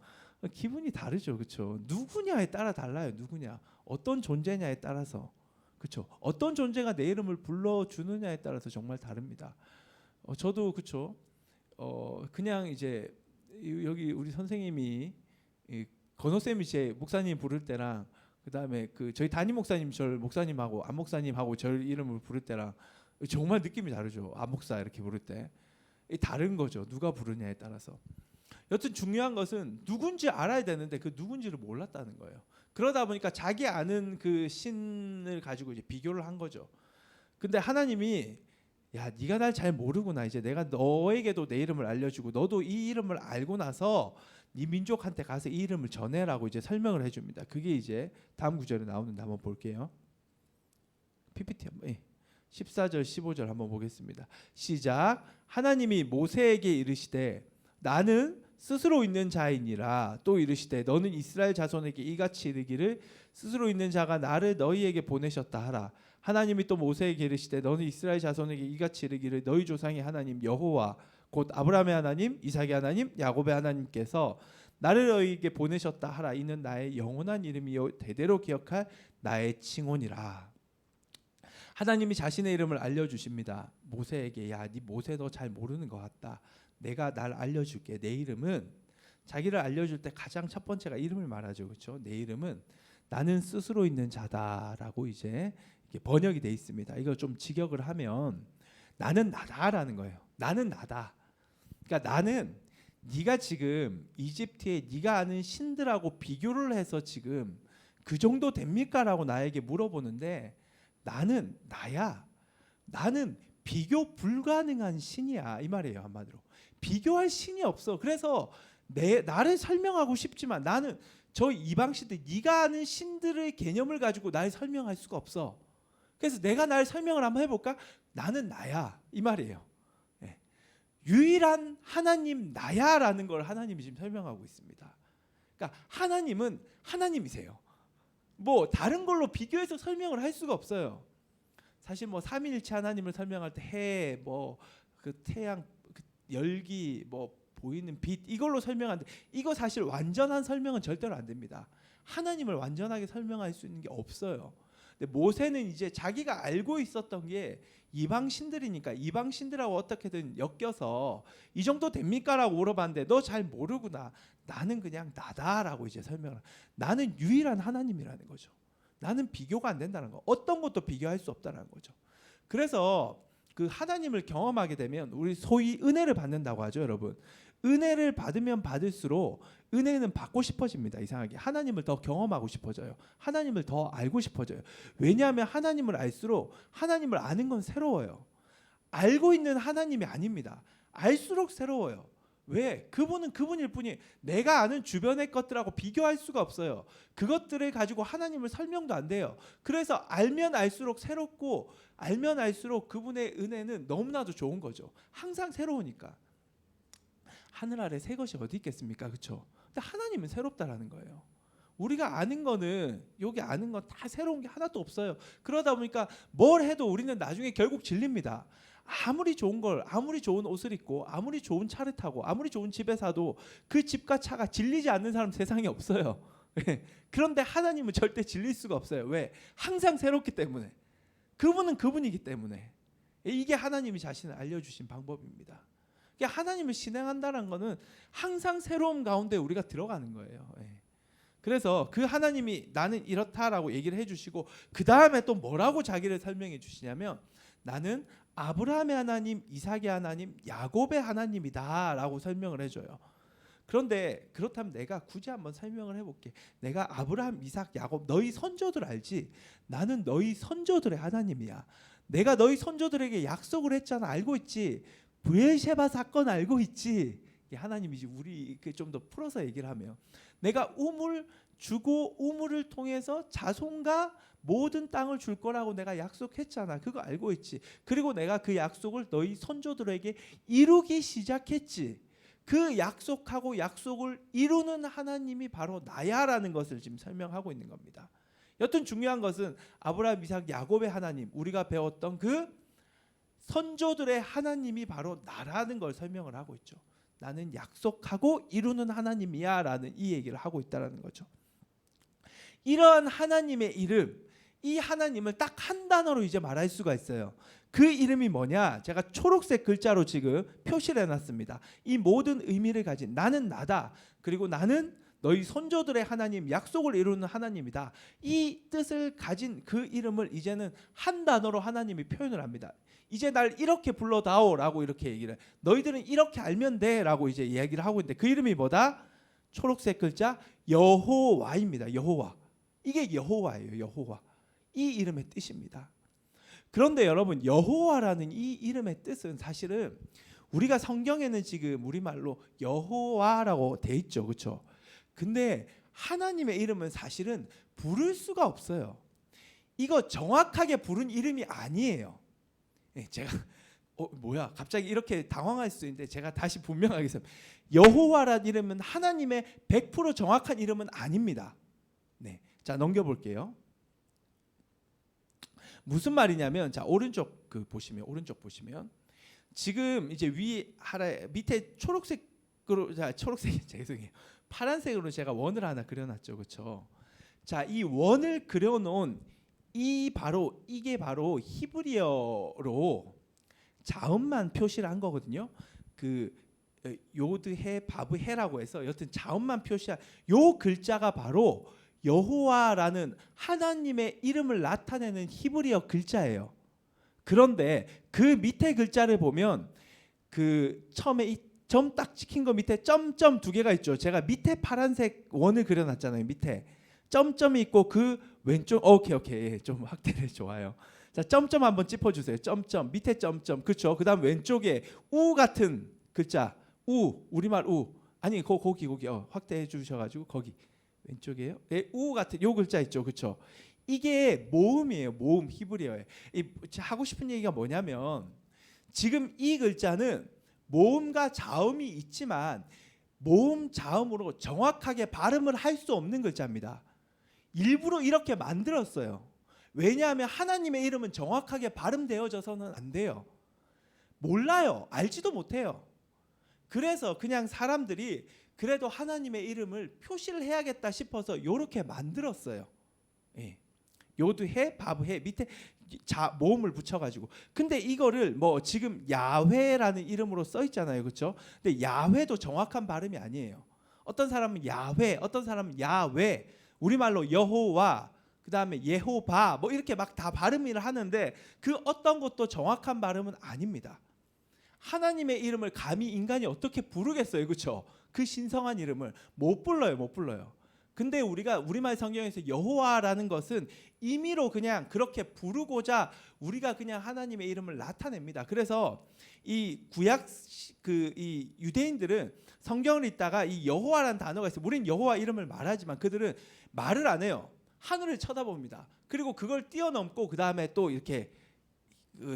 기분이 다르죠, 그렇죠? 누구냐에 따라 달라요. 누구냐, 어떤 존재냐에 따라서, 그렇죠? 어떤 존재가 내 이름을 불러주느냐에 따라서 정말 다릅니다. 저도 그렇죠. 그냥 이제 여기 우리 선생님이 건호 쌤이 제 목사님 부를 때랑, 그다음에 그 저희 담임 목사님 절 목사님하고 안 목사님하고 절 이름을 부를 때랑 정말 느낌이 다르죠. 안 목사 이렇게 부를 때 다른 거죠. 누가 부르냐에 따라서. 여튼 중요한 것은 누군지 알아야 되는데 그 누군지를 몰랐다는 거예요. 그러다 보니까 자기 아는 그 신을 가지고 이제 비교를 한 거죠. 근데 하나님이 야, 네가 날 잘 모르구나. 이제 내가 너에게도 내 이름을 알려주고 너도 이 이름을 알고 나서 네 민족한테 가서 이 이름을 전해라고 이제 설명을 해줍니다. 그게 이제 다음 구절에 나오는데 한번 볼게요. PPT 한번 14절 15절 한번 보겠습니다. 시작. 하나님이 모세에게 이르시되 나는 스스로 있는 자이니라. 또 이르시되 너는 이스라엘 자손에게 이같이 이르기를 스스로 있는 자가 나를 너희에게 보내셨다 하라. 하나님이 또 모세에게 이르시되 너는 이스라엘 자손에게 이같이 이르기를 너희 조상의 하나님 여호와 곧 아브라함의 하나님, 이삭의 하나님, 야곱의 하나님께서 나를 너희에게 보내셨다 하라. 이는 나의 영원한 이름이요 대대로 기억할 나의 칭혼이라. 하나님이 자신의 이름을 알려주십니다. 모세에게 야, 네 모세 너 잘 모르는 것 같다. 내가 날 알려줄게. 내 이름은, 자기를 알려줄 때 가장 첫 번째가 이름을 말하죠, 그렇죠? 내 이름은 나는 스스로 있는 자다라고 이제 이렇게 번역이 돼 있습니다. 이거 좀 직역을 하면 나는 나다라는 거예요. 나는 나다. 그러니까 나는 네가 지금 이집트에 네가 아는 신들하고 비교를 해서 지금 그 정도 됩니까라고 나에게 물어보는데 나는 나야. 나는 비교 불가능한 신이야, 이 말이에요. 한마디로 비교할 신이 없어. 그래서 나를 설명하고 싶지만 나는 저 이방 신들, 네가 아는 신들의 개념을 가지고 날 설명할 수가 없어. 그래서 내가 날 설명을 한번 해볼까? 나는 나야, 이 말이에요. 네. 유일한 하나님 나야라는 걸 하나님이 지금 설명하고 있습니다. 그러니까 하나님은 하나님이세요. 뭐 다른 걸로 비교해서 설명을 할 수가 없어요. 사실 뭐 삼위일체 하나님을 설명할 때 해, 뭐 그 태양, 그 열기, 뭐 보이는 빛 이걸로 설명하는데 이거 사실 완전한 설명은 절대로 안 됩니다. 하나님을 완전하게 설명할 수 있는 게 없어요. 근데 모세는 이제 자기가 알고 있었던 게 이방 신들이니까 이방 신들하고 어떻게든 엮여서 이 정도 됩니까라고 물어봤는데 너 잘 모르구나. 나는 그냥 나다라고 이제 설명을. 나는 유일한 하나님이라는 거죠. 나는 비교가 안 된다는 거. 어떤 것도 비교할 수 없다는 거죠. 그래서 그 하나님을 경험하게 되면 우리 소위 은혜를 받는다고 하죠, 여러분. 은혜를 받으면 받을수록 은혜는 받고 싶어집니다. 이상하게 하나님을 더 경험하고 싶어져요. 하나님을 더 알고 싶어져요. 왜냐하면 하나님을 알수록 하나님을 아는 건 새로워요. 알고 있는 하나님이 아닙니다. 알수록 새로워요. 왜? 그분은 그분일 뿐이에요. 내가 아는 주변의 것들하고 비교할 수가 없어요. 그것들을 가지고 하나님을 설명도 안 돼요. 그래서 알면 알수록 새롭고 알면 알수록 그분의 은혜는 너무나도 좋은 거죠. 항상 새로우니까. 하늘 아래 새 것이 어디 있겠습니까? 그렇죠? 근데 하나님은 새롭다라는 거예요. 우리가 아는 거는 여기 아는 건 다 새로운 게 하나도 없어요. 그러다 보니까 뭘 해도 우리는 나중에 결국 질립니다. 아무리 좋은 걸, 아무리 좋은 옷을 입고, 아무리 좋은 차를 타고, 아무리 좋은 집에 사도 그 집과 차가 질리지 않는 사람 세상에 없어요. 그런데 하나님은 절대 질릴 수가 없어요. 왜? 항상 새롭기 때문에. 그분은 그분이기 때문에. 이게 하나님이 자신을 알려주신 방법입니다. 하나님을 신앙한다는 것은 항상 새로움 가운데 우리가 들어가는 거예요. 그래서 그 하나님이 나는 이렇다라고 얘기를 해주시고 그 다음에 또 뭐라고 자기를 설명해 주시냐면 나는 아브라함의 하나님, 이삭의 하나님, 야곱의 하나님이다 라고 설명을 해줘요. 그런데 그렇다면 내가 굳이 한번 설명을 해볼게. 내가 아브라함, 이삭, 야곱 너희 선조들 알지? 나는 너희 선조들의 하나님이야. 내가 너희 선조들에게 약속을 했잖아. 알고 있지? 브엘셰바 사건 알고 있지? 하나님이지. 우리 좀 더 풀어서 얘기를 하면 내가 우물 주고 우물을 통해서 자손과 모든 땅을 줄 거라고 내가 약속했잖아. 그거 알고 있지? 그리고 내가 그 약속을 너희 선조들에게 이루기 시작했지. 그 약속하고 약속을 이루는 하나님이 바로 나야라는 것을 지금 설명하고 있는 겁니다. 여튼 중요한 것은 아브라함, 이삭, 야곱의 하나님, 우리가 배웠던 그 선조들의 하나님이 바로 나라는 걸 설명을 하고 있죠. 나는 약속하고 이루는 하나님이야 라는 이 얘기를 하고 있다는 거죠. 이러한 하나님의 이름, 이 하나님을 딱 한 단어로 이제 말할 수가 있어요. 그 이름이 뭐냐? 제가 초록색 글자로 지금 표시를 해놨습니다. 이 모든 의미를 가진 나는 나다. 그리고 나는 너희 선조들의 하나님, 약속을 이루는 하나님이다. 이 뜻을 가진 그 이름을 이제는 한 단어로 하나님이 표현을 합니다. 이제 날 이렇게 불러다오라고 이렇게 얘기를 해. 너희들은 이렇게 알면 돼라고 이제 이야기를 하고 있는데 그 이름이 뭐다? 초록색 글자 여호와입니다. 여호와. 이게 여호와예요. 여호와. 이 이름의 뜻입니다. 그런데 여러분, 여호와라는 이 이름의 뜻은 사실은 우리가 성경에는 지금 우리말로 여호와라고 돼 있죠. 그렇죠? 근데 하나님의 이름은 사실은 부를 수가 없어요. 이거 정확하게 부른 이름이 아니에요. 제가 뭐야 갑자기 이렇게 당황할 수 있는데 제가 다시 분명하겠습니다. 여호와라는 이름은 하나님의 100% 정확한 이름은 아닙니다. 네, 자 넘겨볼게요. 무슨 말이냐면 자 오른쪽 보시면 지금 이제 밑에 초록색으로 초록색 죄송해요. 파란색으로 제가 원을 하나 그려놨죠, 그렇죠? 자, 이 원을 그려놓은 이게 바로 히브리어로 자음만 표시를 한 거거든요. 그 요드해 바브해라고 해서 여튼 자음만 표시한 요 글자가 바로 여호와라는 하나님의 이름을 나타내는 히브리어 글자예요. 그런데 그 밑에 글자를 보면 그 처음에 이 점 딱 찍힌 거 밑에 점점 두 개가 있죠. 제가 밑에 파란색 원을 그려놨잖아요. 밑에 점점이 있고 그 왼쪽 오케이 좀 확대를 좋아요. 자 점점 한번 짚어주세요. 점점 밑에 점점 그렇죠. 그다음 왼쪽에 우 같은 글자 우리말 우 아니 거기 확대해 주셔가지고 거기 왼쪽에요. 우 같은 요 글자 있죠. 그렇죠. 이게 모음이에요. 모음 히브리어에 하고 싶은 얘기가 뭐냐면 지금 이 글자는 모음과 자음이 있지만 모음 자음으로 정확하게 발음을 할 수 없는 글자입니다. 일부러 이렇게 만들었어요. 왜냐하면 하나님의 이름은 정확하게 발음되어져서는 안 돼요. 몰라요. 알지도 못해요. 그래서 그냥 사람들이 그래도 하나님의 이름을 표시를 해야겠다 싶어서 이렇게 만들었어요. 예. 요드해 바브해 밑에 모음을 붙여가지고. 근데 이거를 뭐 지금 야훼라는 이름으로 써 있잖아요, 그렇죠? 근데 야훼도 정확한 발음이 아니에요. 어떤 사람은 야훼, 어떤 사람은 야외, 우리말로 여호와, 그 다음에 예호바 뭐 이렇게 막 다 발음을 하는데 그 어떤 것도 정확한 발음은 아닙니다. 하나님의 이름을 감히 인간이 어떻게 부르겠어요, 그렇죠? 그 신성한 이름을 못 불러요. 근데 우리가 우리말 성경에서 여호와라는 것은 임의로 그냥 그렇게 부르고자 우리가 그냥 하나님의 이름을 나타냅니다. 그래서 이 구약 이 유대인들은 성경을 읽다가 이 여호와라는 단어가 있어요. 우리는 여호와 이름을 말하지만 그들은 말을 안 해요. 하늘을 쳐다봅니다. 그리고 그걸 뛰어넘고 그 다음에 또 이렇게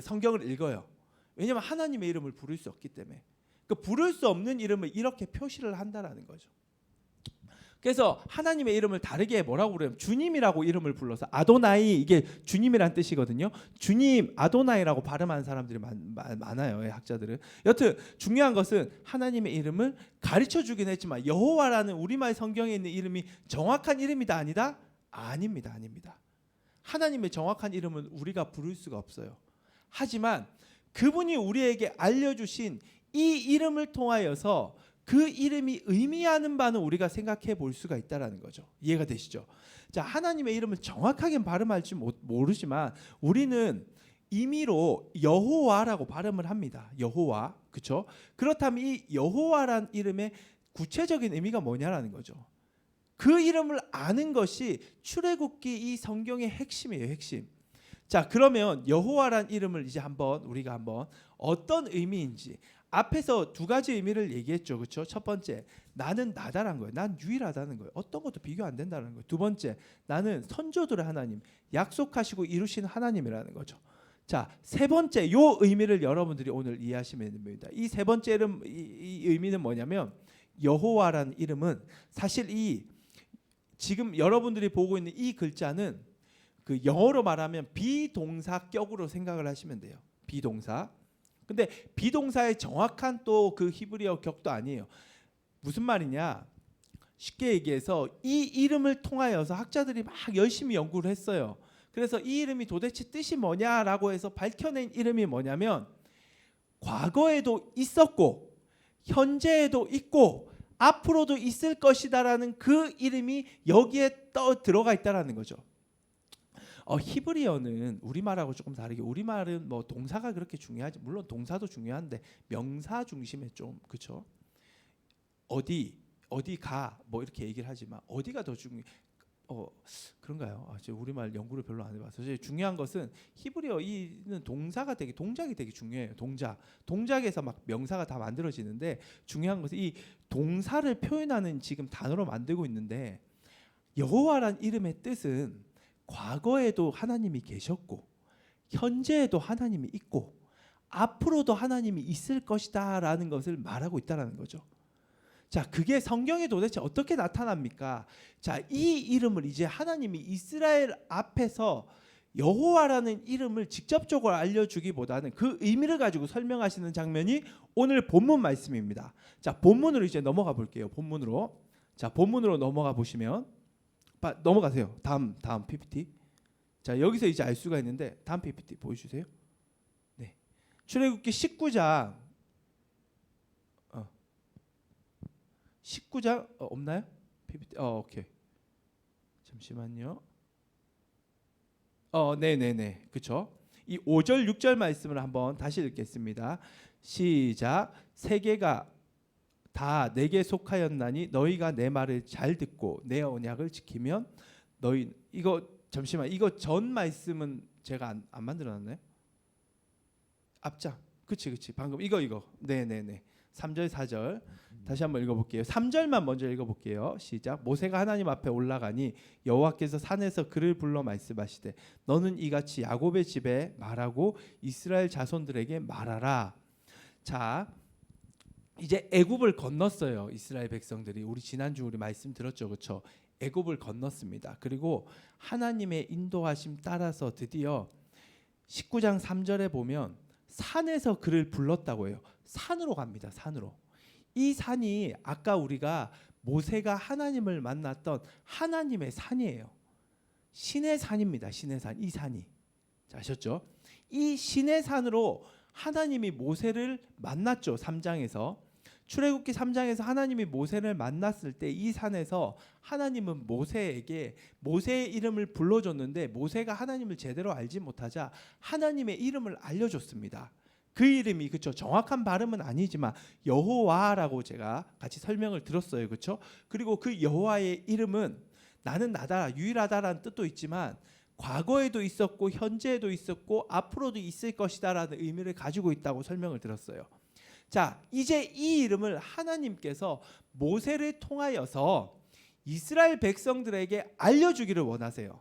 성경을 읽어요. 왜냐하면 하나님의 이름을 부를 수 없기 때문에. 그 부를 수 없는 이름을 이렇게 표시를 한다라는 거죠. 그래서 하나님의 이름을 다르게 뭐라고 그래요? 주님이라고 이름을 불러서 아도나이 이게 주님이란 뜻이거든요. 주님 아도나이라고 발음하는 사람들이 많아요. 학자들은. 여튼 중요한 것은 하나님의 이름을 가르쳐 주긴 했지만 여호와라는 우리말 성경에 있는 이름이 정확한 이름이다 아니다? 아닙니다. 하나님의 정확한 이름은 우리가 부를 수가 없어요. 하지만 그분이 우리에게 알려주신 이 이름을 통하여서 그 이름이 의미하는 바는 우리가 생각해 볼 수가 있다라는 거죠. 이해가 되시죠? 자, 하나님의 이름을 정확하게 발음할지 모르지만 우리는 임의로 여호와라고 발음을 합니다. 여호와, 그렇죠? 그렇다면 이 여호와란 이름의 구체적인 의미가 뭐냐라는 거죠. 그 이름을 아는 것이 출애굽기 이 성경의 핵심이에요. 핵심. 자, 그러면 여호와란 이름을 이제 우리가 한번 어떤 의미인지, 앞에서 두 가지 의미를 얘기했죠. 그렇죠? 첫 번째, 나는 나다란 거예요. 난 유일하다는 거예요. 어떤 것도 비교 안 된다는 거예요. 두 번째, 나는 선조들의 하나님, 약속하시고 이루신 하나님이라는 거죠. 자, 세 번째 요 의미를 여러분들이 오늘 이해하시면 됩니다. 이 세 번째 이 의미는 뭐냐면, 여호와라는 이름은 사실 이 지금 여러분들이 보고 있는 이 글자는 그 영어로 말하면 비동사격으로 생각을 하시면 돼요. 비동사. 근데 비동사의 정확한 또 그 히브리어 격도 아니에요. 무슨 말이냐? 쉽게 얘기해서 이 이름을 통하여서 학자들이 막 열심히 연구를 했어요. 그래서 이 이름이 도대체 뜻이 뭐냐라고 해서 밝혀낸 이름이 뭐냐면, 과거에도 있었고 현재에도 있고 앞으로도 있을 것이다라는 그 이름이 여기에 들어가 있다라는 거죠. 히브리어는 우리말하고 조금 다르게, 우리말은 뭐 동사가 그렇게 중요하지, 물론 동사도 중요한데 명사 중심에 좀, 그렇죠? 어디 가 뭐 이렇게 얘기를 하지만 어디가 더 그런가요? 제가 우리말 연구를 별로 안 해봐서. 중요한 것은 히브리어는 동작이 되게 중요해요. 동작에서 막 명사가 다 만들어지는데, 중요한 것은 이 동사를 표현하는 지금 단어로 만들고 있는데, 여호와란 이름의 뜻은 과거에도 하나님이 계셨고 현재에도 하나님이 있고 앞으로도 하나님이 있을 것이다라는 것을 말하고 있다라는 거죠. 자, 그게 성경에 도대체 어떻게 나타납니까? 자, 이 이름을 이제 하나님이 이스라엘 앞에서 여호와라는 이름을 직접적으로 알려주기보다는 그 의미를 가지고 설명하시는 장면이 오늘 본문 말씀입니다. 자, 본문으로 이제 넘어가 볼게요. 본문으로 넘어가 보시면, 넘어가세요. 다음 PPT. 자, 여기서 이제 알 수가 있는데, 다음 PPT 보여주세요. 네, 출애굽기 19장 없나요? PPT. 오케이. 잠시만요. 네네네. 그렇죠. 이 5절 6절 말씀을 한번 다시 읽겠습니다. 시작. 세계가 다 내게 속하였나니 너희가 내 말을 잘 듣고 내 언약을 지키면 너희, 이거 잠시만, 이거 전 말씀은 제가 안 만들어놨나요? 앞장. 그치 방금 이거 네네네. 3절 4절 다시 한번 읽어볼게요. 3절만 먼저 읽어볼게요. 시작. 모세가 하나님 앞에 올라가니 여호와께서 산에서 그를 불러 말씀하시되 너는 이같이 야곱의 집에 말하고 이스라엘 자손들에게 말하라. 자, 이제 애굽을 건넜어요. 이스라엘 백성들이. 우리 지난주 우리 말씀 들었죠, 그렇죠? 애굽을 건넜습니다. 그리고 하나님의 인도하심 따라서 드디어 19장 3절에 보면 산에서 그를 불렀다고 해요. 산으로 갑니다. 산으로. 이 산이 아까 우리가 모세가 하나님을 만났던 하나님의 산이에요. 신의 산입니다. 신의 산. 이 산이. 자, 아셨죠? 이 신의 산으로 하나님이 모세를 만났죠. 3장에서. 출애굽기 3장에서 하나님이 모세를 만났을 때 이 산에서 하나님은 모세에게 모세의 이름을 불러줬는데, 모세가 하나님을 제대로 알지 못하자 하나님의 이름을 알려줬습니다. 그 이름이, 그렇죠, 정확한 발음은 아니지만 여호와라고 제가 같이 설명을 들었어요. 그렇죠? 그리고 그 여호와의 이름은 나는 나다, 유일하다라는 뜻도 있지만 과거에도 있었고 현재에도 있었고 앞으로도 있을 것이다라는 의미를 가지고 있다고 설명을 들었어요. 자, 이제 이 이름을 하나님께서 모세를 통하여서 이스라엘 백성들에게 알려주기를 원하세요.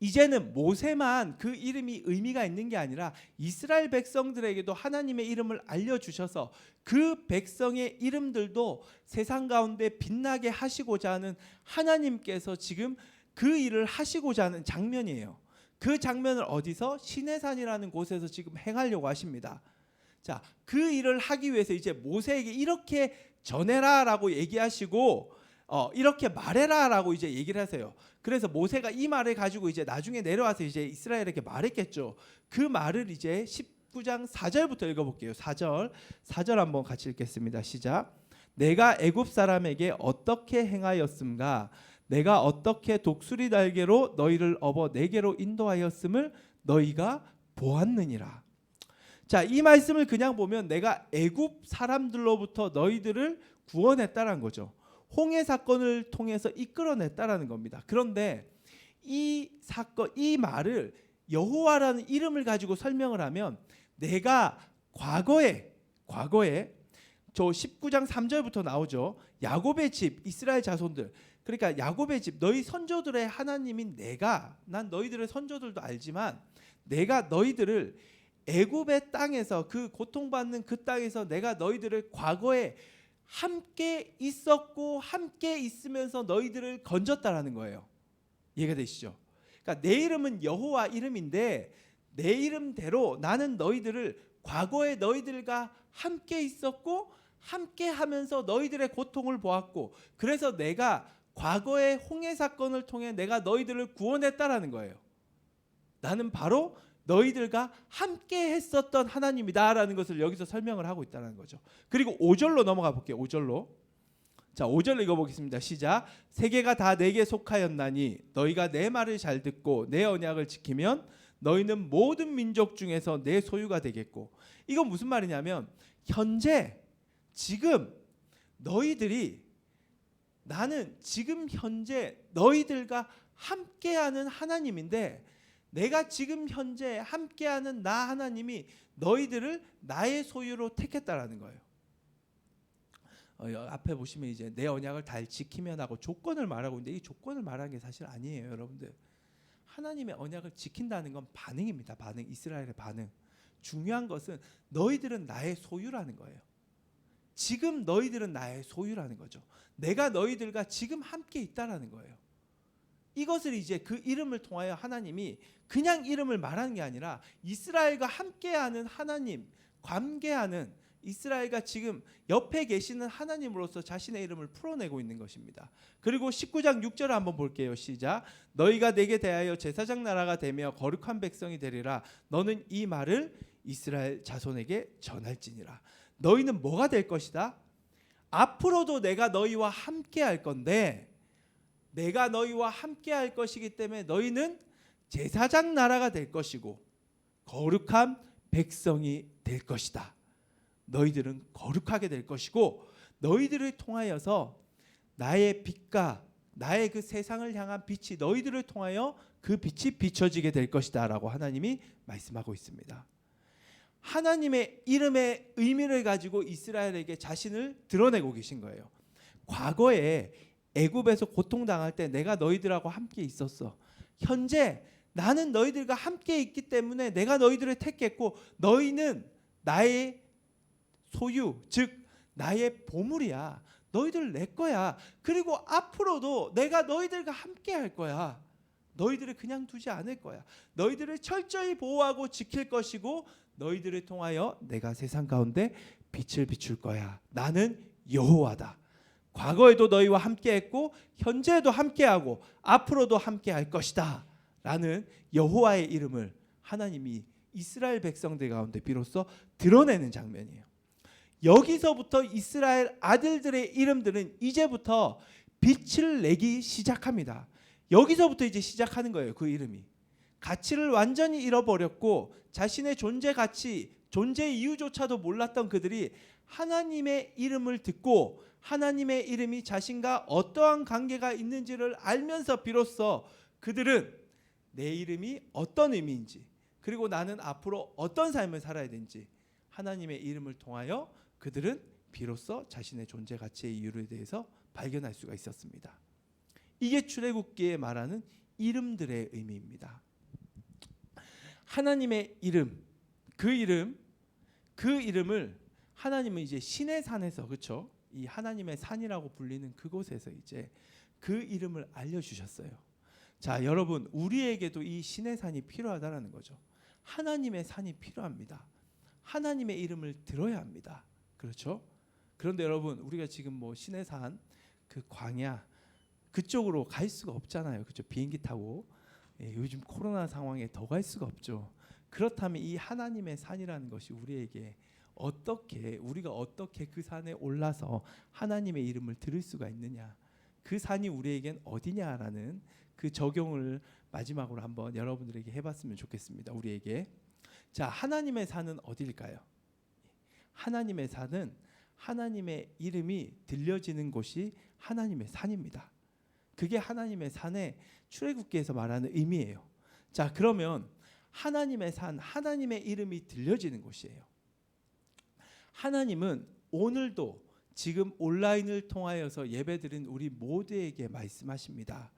이제는 모세만 그 이름이 의미가 있는 게 아니라 이스라엘 백성들에게도 하나님의 이름을 알려주셔서 그 백성의 이름들도 세상 가운데 빛나게 하시고자 하는 하나님께서 지금 그 일을 하시고자 하는 장면이에요. 그 장면을 어디서? 시내산이라는 곳에서 지금 행하려고 하십니다. 자, 그 일을 하기 위해서 이제 모세에게 이렇게 전해라라고 얘기하시고 이렇게 말해라라고 이제 얘기를 하세요. 그래서 모세가 이 말을 가지고 이제 나중에 내려와서 이제 이스라엘에게 말했겠죠. 그 말을 이제 19장 4절부터 읽어볼게요. 4절 한번 같이 읽겠습니다. 시작. 내가 애굽 사람에게 어떻게 행하였음가? 내가 어떻게 독수리 날개로 너희를 업어 내게로 인도하였음을 너희가 보았느니라. 자, 이 말씀을 그냥 보면 내가 애굽 사람들로부터 너희들을 구원했다라는 거죠. 홍해 사건을 통해서 이끌어냈다라는 겁니다. 그런데 이 사건, 이 말을 여호와라는 이름을 가지고 설명을 하면 내가 과거에 저 19장 3절부터 나오죠. 야곱의 집, 이스라엘 자손들. 그러니까 야곱의 집, 너희 선조들의 하나님인 내가, 난 너희들의 선조들도 알지만 내가 너희들을 애굽의 땅에서, 그 고통받는 그 땅에서 내가 너희들을 과거에 함께 있었고 함께 있으면서 너희들을 건졌다라는 거예요. 이해가 되시죠? 그러니까 내 이름은 여호와 이름인데 내 이름대로 나는 너희들을 과거에 너희들과 함께 있었고 함께 하면서 너희들의 고통을 보았고, 그래서 내가 과거의 홍해 사건을 통해 내가 너희들을 구원했다라는 거예요. 나는 바로 너희들과 함께 했었던 하나님이다라는 것을 여기서 설명을 하고 있다는 거죠. 그리고 5절로 넘어가 볼게요. 5절로. 자, 5절로 읽어보겠습니다. 시작. 세계가 다 내게 속하였나니 너희가 내 말을 잘 듣고 내 언약을 지키면 너희는 모든 민족 중에서 내 소유가 되겠고. 이건 무슨 말이냐면 현재 지금 너희들이, 나는 지금 현재 너희들과 함께하는 하나님인데 내가 지금 현재 함께하는 나 하나님이 너희들을 나의 소유로 택했다라는 거예요. 앞에 보시면 이제 내 언약을 잘 지키면 하고 조건을 말하고 있는데 이 조건을 말하는 게 사실 아니에요, 여러분들. 하나님의 언약을 지킨다는 건 반응입니다. 반응, 이스라엘의 반응. 중요한 것은 너희들은 나의 소유라는 거예요. 지금 너희들은 나의 소유라는 거죠. 내가 너희들과 지금 함께 있다라는 거예요. 이것을 이제 그 이름을 통하여 하나님이 그냥 이름을 말하는 게 아니라 이스라엘과 함께하는 하나님, 관계하는 이스라엘과 지금 옆에 계시는 하나님으로서 자신의 이름을 풀어내고 있는 것입니다. 그리고 19장 6절을 한번 볼게요. 시작. 너희가 내게 대하여 제사장 나라가 되며 거룩한 백성이 되리라. 너는 이 말을 이스라엘 자손에게 전할지니라. 너희는 뭐가 될 것이다? 앞으로도 내가 너희와 함께 할 건데, 내가 너희와 함께 할 것이기 때문에 너희는 제사장 나라가 될 것이고 거룩한 백성이 될 것이다. 너희들은 거룩하게 될 것이고 너희들을 통하여서 나의 빛과 나의 그 세상을 향한 빛이 너희들을 통하여 그 빛이 비춰지게 될 것이다 라고 하나님이 말씀하고 있습니다. 하나님의 이름의 의미를 가지고 이스라엘에게 자신을 드러내고 계신 거예요. 과거에 애굽에서 고통당할 때 내가 너희들하고 함께 있었어. 현재 나는 너희들과 함께 있기 때문에 내가 너희들을 택했고 너희는 나의 소유, 즉 나의 보물이야. 너희들 내 거야. 그리고 앞으로도 내가 너희들과 함께 할 거야. 너희들을 그냥 두지 않을 거야. 너희들을 철저히 보호하고 지킬 것이고 너희들을 통하여 내가 세상 가운데 빛을 비출 거야. 나는 여호와다. 과거에도 너희와 함께했고 현재에도 함께하고 앞으로도 함께할 것이다 라는 여호와의 이름을 하나님이 이스라엘 백성들 가운데 비로소 드러내는 장면이에요. 여기서부터 이스라엘 아들들의 이름들은 이제부터 빛을 내기 시작합니다. 여기서부터 이제 시작하는 거예요. 그 이름이 가치를 완전히 잃어버렸고 자신의 존재 가치, 존재 이유조차도 몰랐던 그들이 하나님의 이름을 듣고 하나님의 이름이 자신과 어떠한 관계가 있는지를 알면서 비로소 그들은 내 이름이 어떤 의미인지, 그리고 나는 앞으로 어떤 삶을 살아야 되는지 하나님의 이름을 통하여 그들은 비로소 자신의 존재 가치의 이유에 대해서 발견할 수가 있었습니다. 이게 출애굽기에 말하는 이름들의 의미입니다. 하나님의 이름, 그 이름을 하나님은 이제 신의 산에서, 그렇죠? 이 하나님의 산이라고 불리는 그곳에서 이제 그 이름을 알려주셨어요. 자, 여러분, 우리에게도 이 신의 산이 필요하다라는 거죠. 하나님의 산이 필요합니다. 하나님의 이름을 들어야 합니다. 그렇죠? 그런데 여러분, 우리가 지금 뭐 신의 산, 그 광야 그쪽으로 갈 수가 없잖아요. 그렇죠? 비행기 타고. 요즘 코로나 상황에 더 갈 수가 없죠. 그렇다면 이 하나님의 산이라는 것이 우리에게 우리가 어떻게 그 산에 올라서 하나님의 이름을 들을 수가 있느냐, 그 산이 우리에겐 어디냐라는 그 적용을 마지막으로 한번 여러분들에게 해봤으면 좋겠습니다. 우리에게. 자, 하나님의 산은 어디일까요? 하나님의 산은 하나님의 이름이 들려지는 곳이 하나님의 산입니다. 그게 하나님의 산의 출애굽기에서 말하는 의미예요. 자, 그러면 하나님의 산, 하나님의 이름이 들려지는 곳이에요. 하나님은 오늘도 지금 온라인을 통하여서 예배드린 우리 모두에게 말씀하십니다.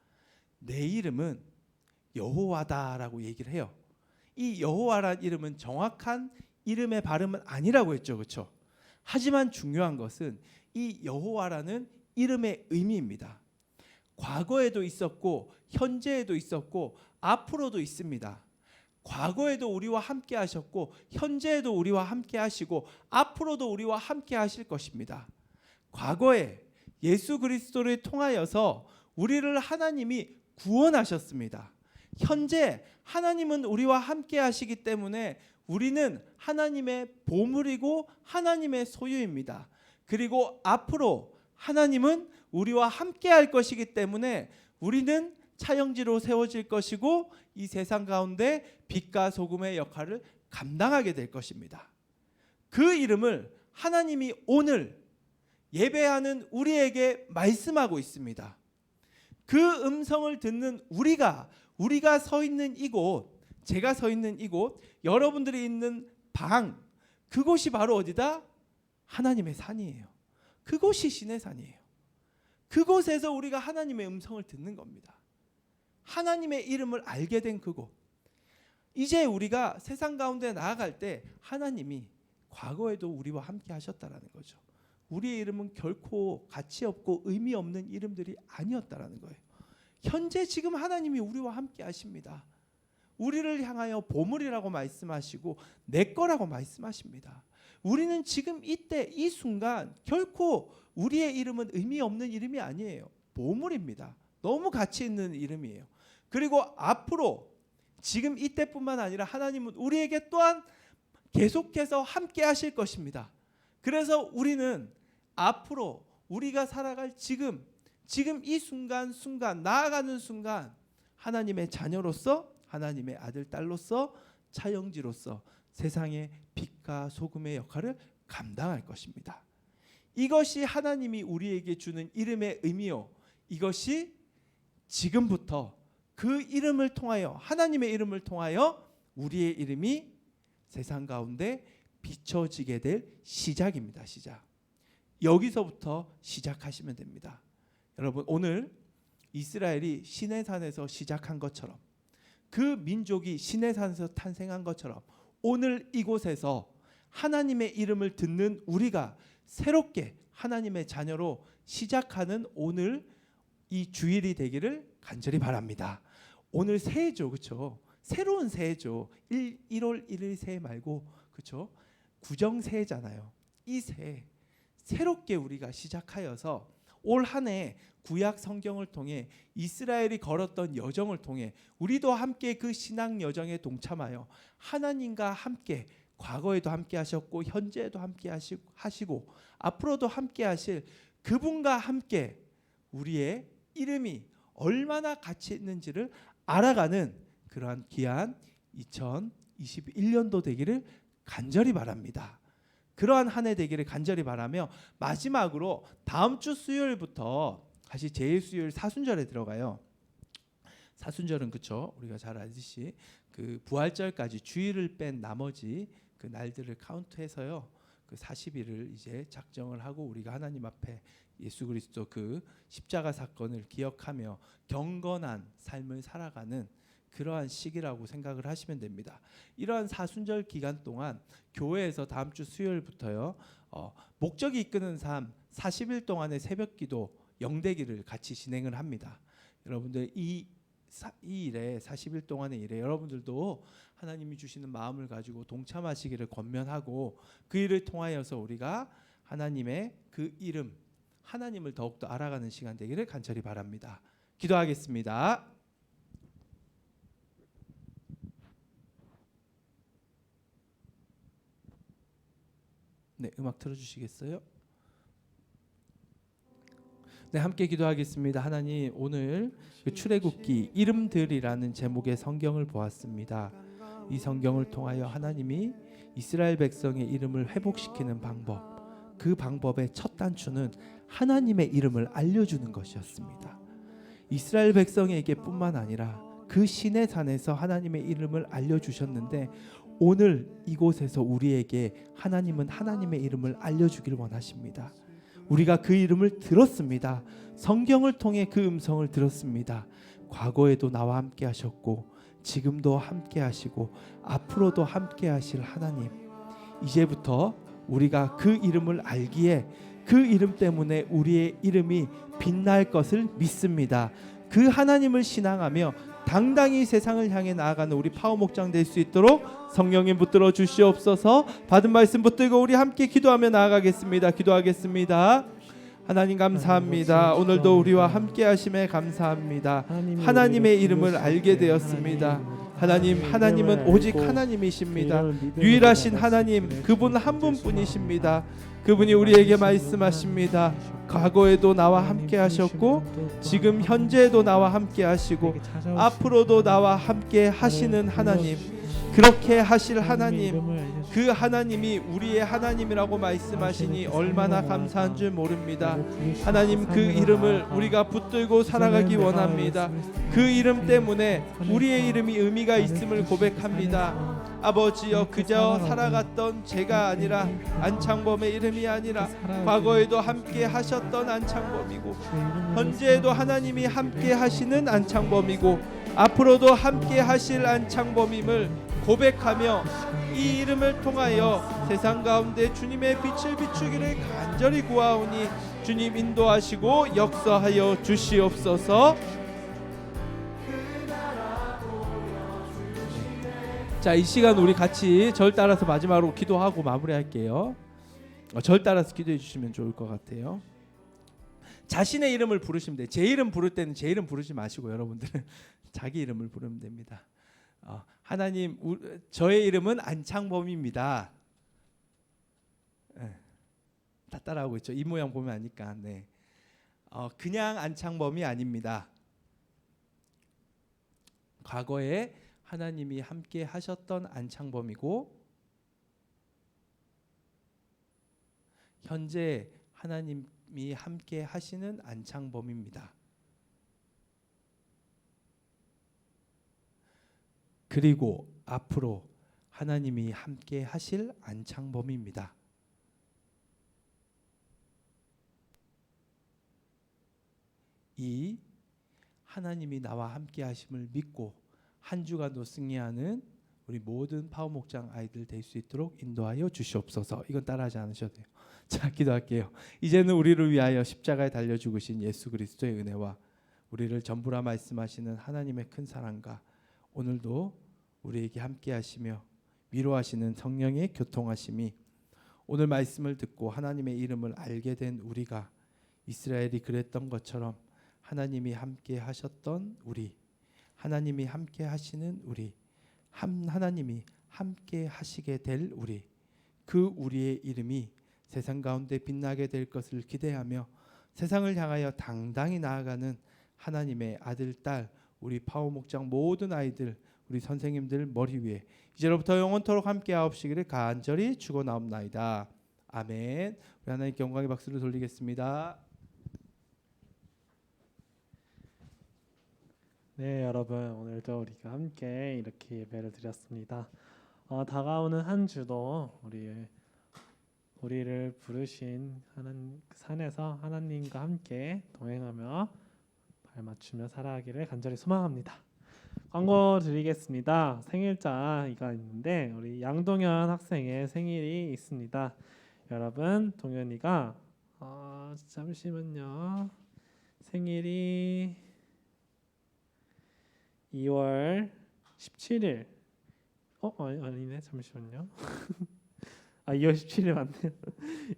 내 이름은 여호와다라고 얘기를 해요. 이 여호와란 이름은 정확한 이름의 발음은 아니라고 했죠, 그렇죠? 하지만 중요한 것은 이 여호와라는 이름의 의미입니다. 과거에도 있었고 현재에도 있었고 앞으로도 있습니다. 과거에도 우리와 함께 하셨고 현재에도 우리와 함께 하시고 앞으로도 우리와 함께 하실 것입니다. 과거에 예수 그리스도를 통하여서 우리를 하나님이 구원하셨습니다. 현재 하나님은 우리와 함께 하시기 때문에 우리는 하나님의 보물이고 하나님의 소유입니다. 그리고 앞으로 하나님은 우리와 함께 할 것이기 때문에 우리는 차영지로 세워질 것이고 이 세상 가운데 빛과 소금의 역할을 감당하게 될 것입니다. 그 이름을 하나님이 오늘 예배하는 우리에게 말씀하고 있습니다. 그 음성을 듣는 우리가 서 있는 이곳, 제가 서 있는 이곳, 여러분들이 있는 방, 그곳이 바로 어디다? 하나님의 산이에요. 그곳이 신의 산이에요. 그곳에서 우리가 하나님의 음성을 듣는 겁니다. 하나님의 이름을 알게 된 그곳. 이제 우리가 세상 가운데 나아갈 때 하나님이 과거에도 우리와 함께 하셨다라는 거죠. 우리의 이름은 결코 가치 없고 의미 없는 이름들이 아니었다라는 거예요. 현재 지금 하나님이 우리와 함께 하십니다. 우리를 향하여 보물이라고 말씀하시고 내 거라고 말씀하십니다. 우리는 지금 이때 이 순간 결코 우리의 이름은 의미 없는 이름이 아니에요. 보물입니다. 너무 가치 있는 이름이에요. 그리고 앞으로 지금 이때뿐만 아니라 하나님은 우리에게 또한 계속해서 함께 하실 것입니다. 그래서 우리는 앞으로 우리가 살아갈 지금 이 순간 나아가는 순간 하나님의 자녀로서 하나님의 아들 딸로서 차영지로서 세상의 빛과 소금의 역할을 감당할 것입니다. 이것이 하나님이 우리에게 주는 이름의 의미요. 이것이 지금부터 그 이름을 통하여 하나님의 이름을 통하여 우리의 이름이 세상 가운데 비춰지게 될 시작입니다. 시작. 여기서부터 시작하시면 됩니다. 여러분, 오늘 이스라엘이 시내산에서 시작한 것처럼 그 민족이 시내산에서 탄생한 것처럼 오늘 이곳에서 하나님의 이름을 듣는 우리가 새롭게 하나님의 자녀로 시작하는 오늘 이 주일이 되기를 간절히 바랍니다. 오늘 새해죠, 그렇죠? 새로운 새해죠. 1월 1일 새해 말고, 그렇죠? 구정 새해잖아요. 이 새해 새롭게 우리가 시작하여서 올 한 해 구약 성경을 통해 이스라엘이 걸었던 여정을 통해 우리도 함께 그 신앙 여정에 동참하여 하나님과 함께 과거에도 함께 하셨고 현재에도 함께 하시고 앞으로도 함께 하실 그분과 함께 우리의 이름이 얼마나 가치 있는지를 알아가는 그러한 귀한 2021년도 되기를 간절히 바랍니다. 그러한 한 해 되기를 간절히 바라며 마지막으로 다음 주 수요일부터 다시 제1수요일 사순절에 들어가요. 사순절은 그렇죠. 우리가 잘 알듯이 그 부활절까지 주일을 뺀 나머지 그 날들을 카운트해서요. 그 40일을 이제 작정을 하고 우리가 하나님 앞에 예수 그리스도 그 십자가 사건을 기억하며 경건한 삶을 살아가는 그러한 시기라고 생각을 하시면 됩니다. 이러한 사순절 기간 동안 교회에서 다음 주 수요일부터요. 목적이 이끄는 삶 40일 동안의 새벽기도 영대기를 같이 진행을 합니다. 여러분들 이 일에 40일 동안의 일에 여러분들도 하나님이 주시는 마음을 가지고 동참하시기를 권면하고 그 일을 통하여서 우리가 하나님의 그 이름 하나님을 더욱더 알아가는 시간 되기를 간절히 바랍니다. 기도하겠습니다. 네, 음악 틀어주시겠어요? 네, 함께 기도하겠습니다. 하나님, 오늘 그 출애굽기 이름들이라는 제목의 성경을 보았습니다. 이 성경을 통하여 하나님이 이스라엘 백성의 이름을 회복시키는 방법, 그 방법의 첫 단추는 하나님의 이름을 알려주는 것이었습니다. 이스라엘 백성에게 뿐만 아니라 그 시내 산에서 하나님의 이름을 알려주셨는데 오늘 이곳에서 우리에게 하나님은 하나님의 이름을 알려주길 원하십니다. 우리가 그 이름을 들었습니다. 성경을 통해 그 음성을 들었습니다. 과거에도 나와 함께 하셨고 지금도 함께 하시고 앞으로도 함께 하실 하나님, 이제부터 우리가 그 이름을 알기에 그 이름 때문에 우리의 이름이 빛날 것을 믿습니다. 그 하나님을 신앙하며 당당히 세상을 향해 나아가는 우리 파워 목장 될 수 있도록 성령님 붙들어 주시옵소서. 받은 말씀 붙들고 우리 함께 기도하며 나아가겠습니다. 기도하겠습니다. 하나님 감사합니다. 오늘도 우리와 함께 하심에 감사합니다. 하나님의 이름을 알게 되었습니다. 하나님은 오직 하나님이십니다. 유일하신 하나님, 그분 한 분뿐이십니다. 그분이 우리에게 말씀하십니다. 과거에도 나와 함께 하셨고 지금 현재에도 나와 함께 하시고 앞으로도 나와 함께 하시는 하나님, 그렇게 하실 하나님, 그 하나님이 우리의 하나님이라고 말씀하시니 얼마나 감사한 줄 모릅니다. 하나님, 그 이름을 우리가 붙들고 살아가기 원합니다. 그 이름 때문에 우리의 이름이 의미가 있음을 고백합니다. 아버지여, 그저 살아갔던 제가 아니라 안창범의 이름이 아니라 과거에도 함께 하셨던 안창범이고 현재에도 하나님이 함께 하시는 안창범이고 앞으로도 함께 하실 안창범임을 고백하며 이 이름을 통하여 세상 가운데 주님의 빛을 비추기를 간절히 구하오니 주님 인도하시고 역사하여 주시옵소서. 자, 이 시간 우리 같이 절 따라서 마지막으로 기도하고 마무리할게요. 절 따라서 기도해 주시면 좋을 것 같아요. 자신의 이름을 부르시면 돼요. 제 이름 부를 때는 제 이름 부르지 마시고 여러분들은 자기 이름을 부르면 됩니다. 하나님, 저의 이름은 안창범입니다. 다 따라하고 있죠. 이 모양 보면 아니까. 네. 그냥 안창범이 아닙니다. 과거에 하나님이 함께 하셨던 안창범이고 현재 하나님이 함께 하시는 안창범입니다. 그리고 앞으로 하나님이 함께 하실 안창범입니다. 이 하나님이 나와 함께 하심을 믿고 한 주간도 승리하는 우리 모든 파워 목장 아이들 될 수 있도록 인도하여 주시옵소서. 이건 따라하지 않으셔도 돼요. 자, 기도할게요. 이제는 우리를 위하여 십자가에 달려 죽으신 예수 그리스도의 은혜와 우리를 전부라 말씀하시는 하나님의 큰 사랑과 오늘도 우리에게 함께 하시며 위로하시는 성령의 교통하심이 오늘 말씀을 듣고 하나님의 이름을 알게 된 우리가 이스라엘이 그랬던 것처럼 하나님이 함께 하셨던 우리, 하나님이 함께 하시는 우리, 하나님이 함께 하시게 될 우리, 그 우리의 이름이 세상 가운데 빛나게 될 것을 기대하며 세상을 향하여 당당히 나아가는 하나님의 아들, 딸, 우리 파워 목장 모든 아이들, 우리 선생님들 머리 위에 이제로부터 영원토록 함께 하옵시기를 간절히 축원하옵나이다. 아멘. 우리 하나님께 영광의 박수를 돌리겠습니다. 네, 여러분, 오늘도 우리가 함께 이렇게 예배를 드렸습니다. 다가오는 한 주도 우리를 부르신 하나님 산에서 하나님과 함께 동행하며 발맞추며 살아가기를 간절히 소망합니다. 광고 드리겠습니다. 생일자가 있는데 우리 양동현 학생의 생일이 있습니다. 여러분, 동현이가 잠시만요. 생일이 2월 17일. 아니네. 잠시만요. 2월 17일 맞네요.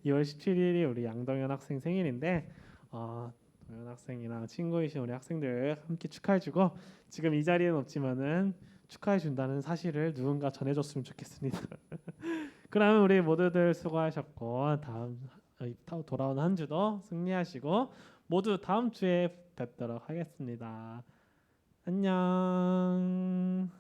2월 17일이 우리 양동현 학생 생일인데 동현 학생이랑 친구이신 우리 학생들 함께 축하해주고 지금 이 자리에는 없지만은 축하해준다는 사실을 누군가 전해줬으면 좋겠습니다. 그러면 우리 모두들 수고하셨고 다음 돌아온 한 주도 승리하시고 모두 다음 주에 뵙도록 하겠습니다. 안녕.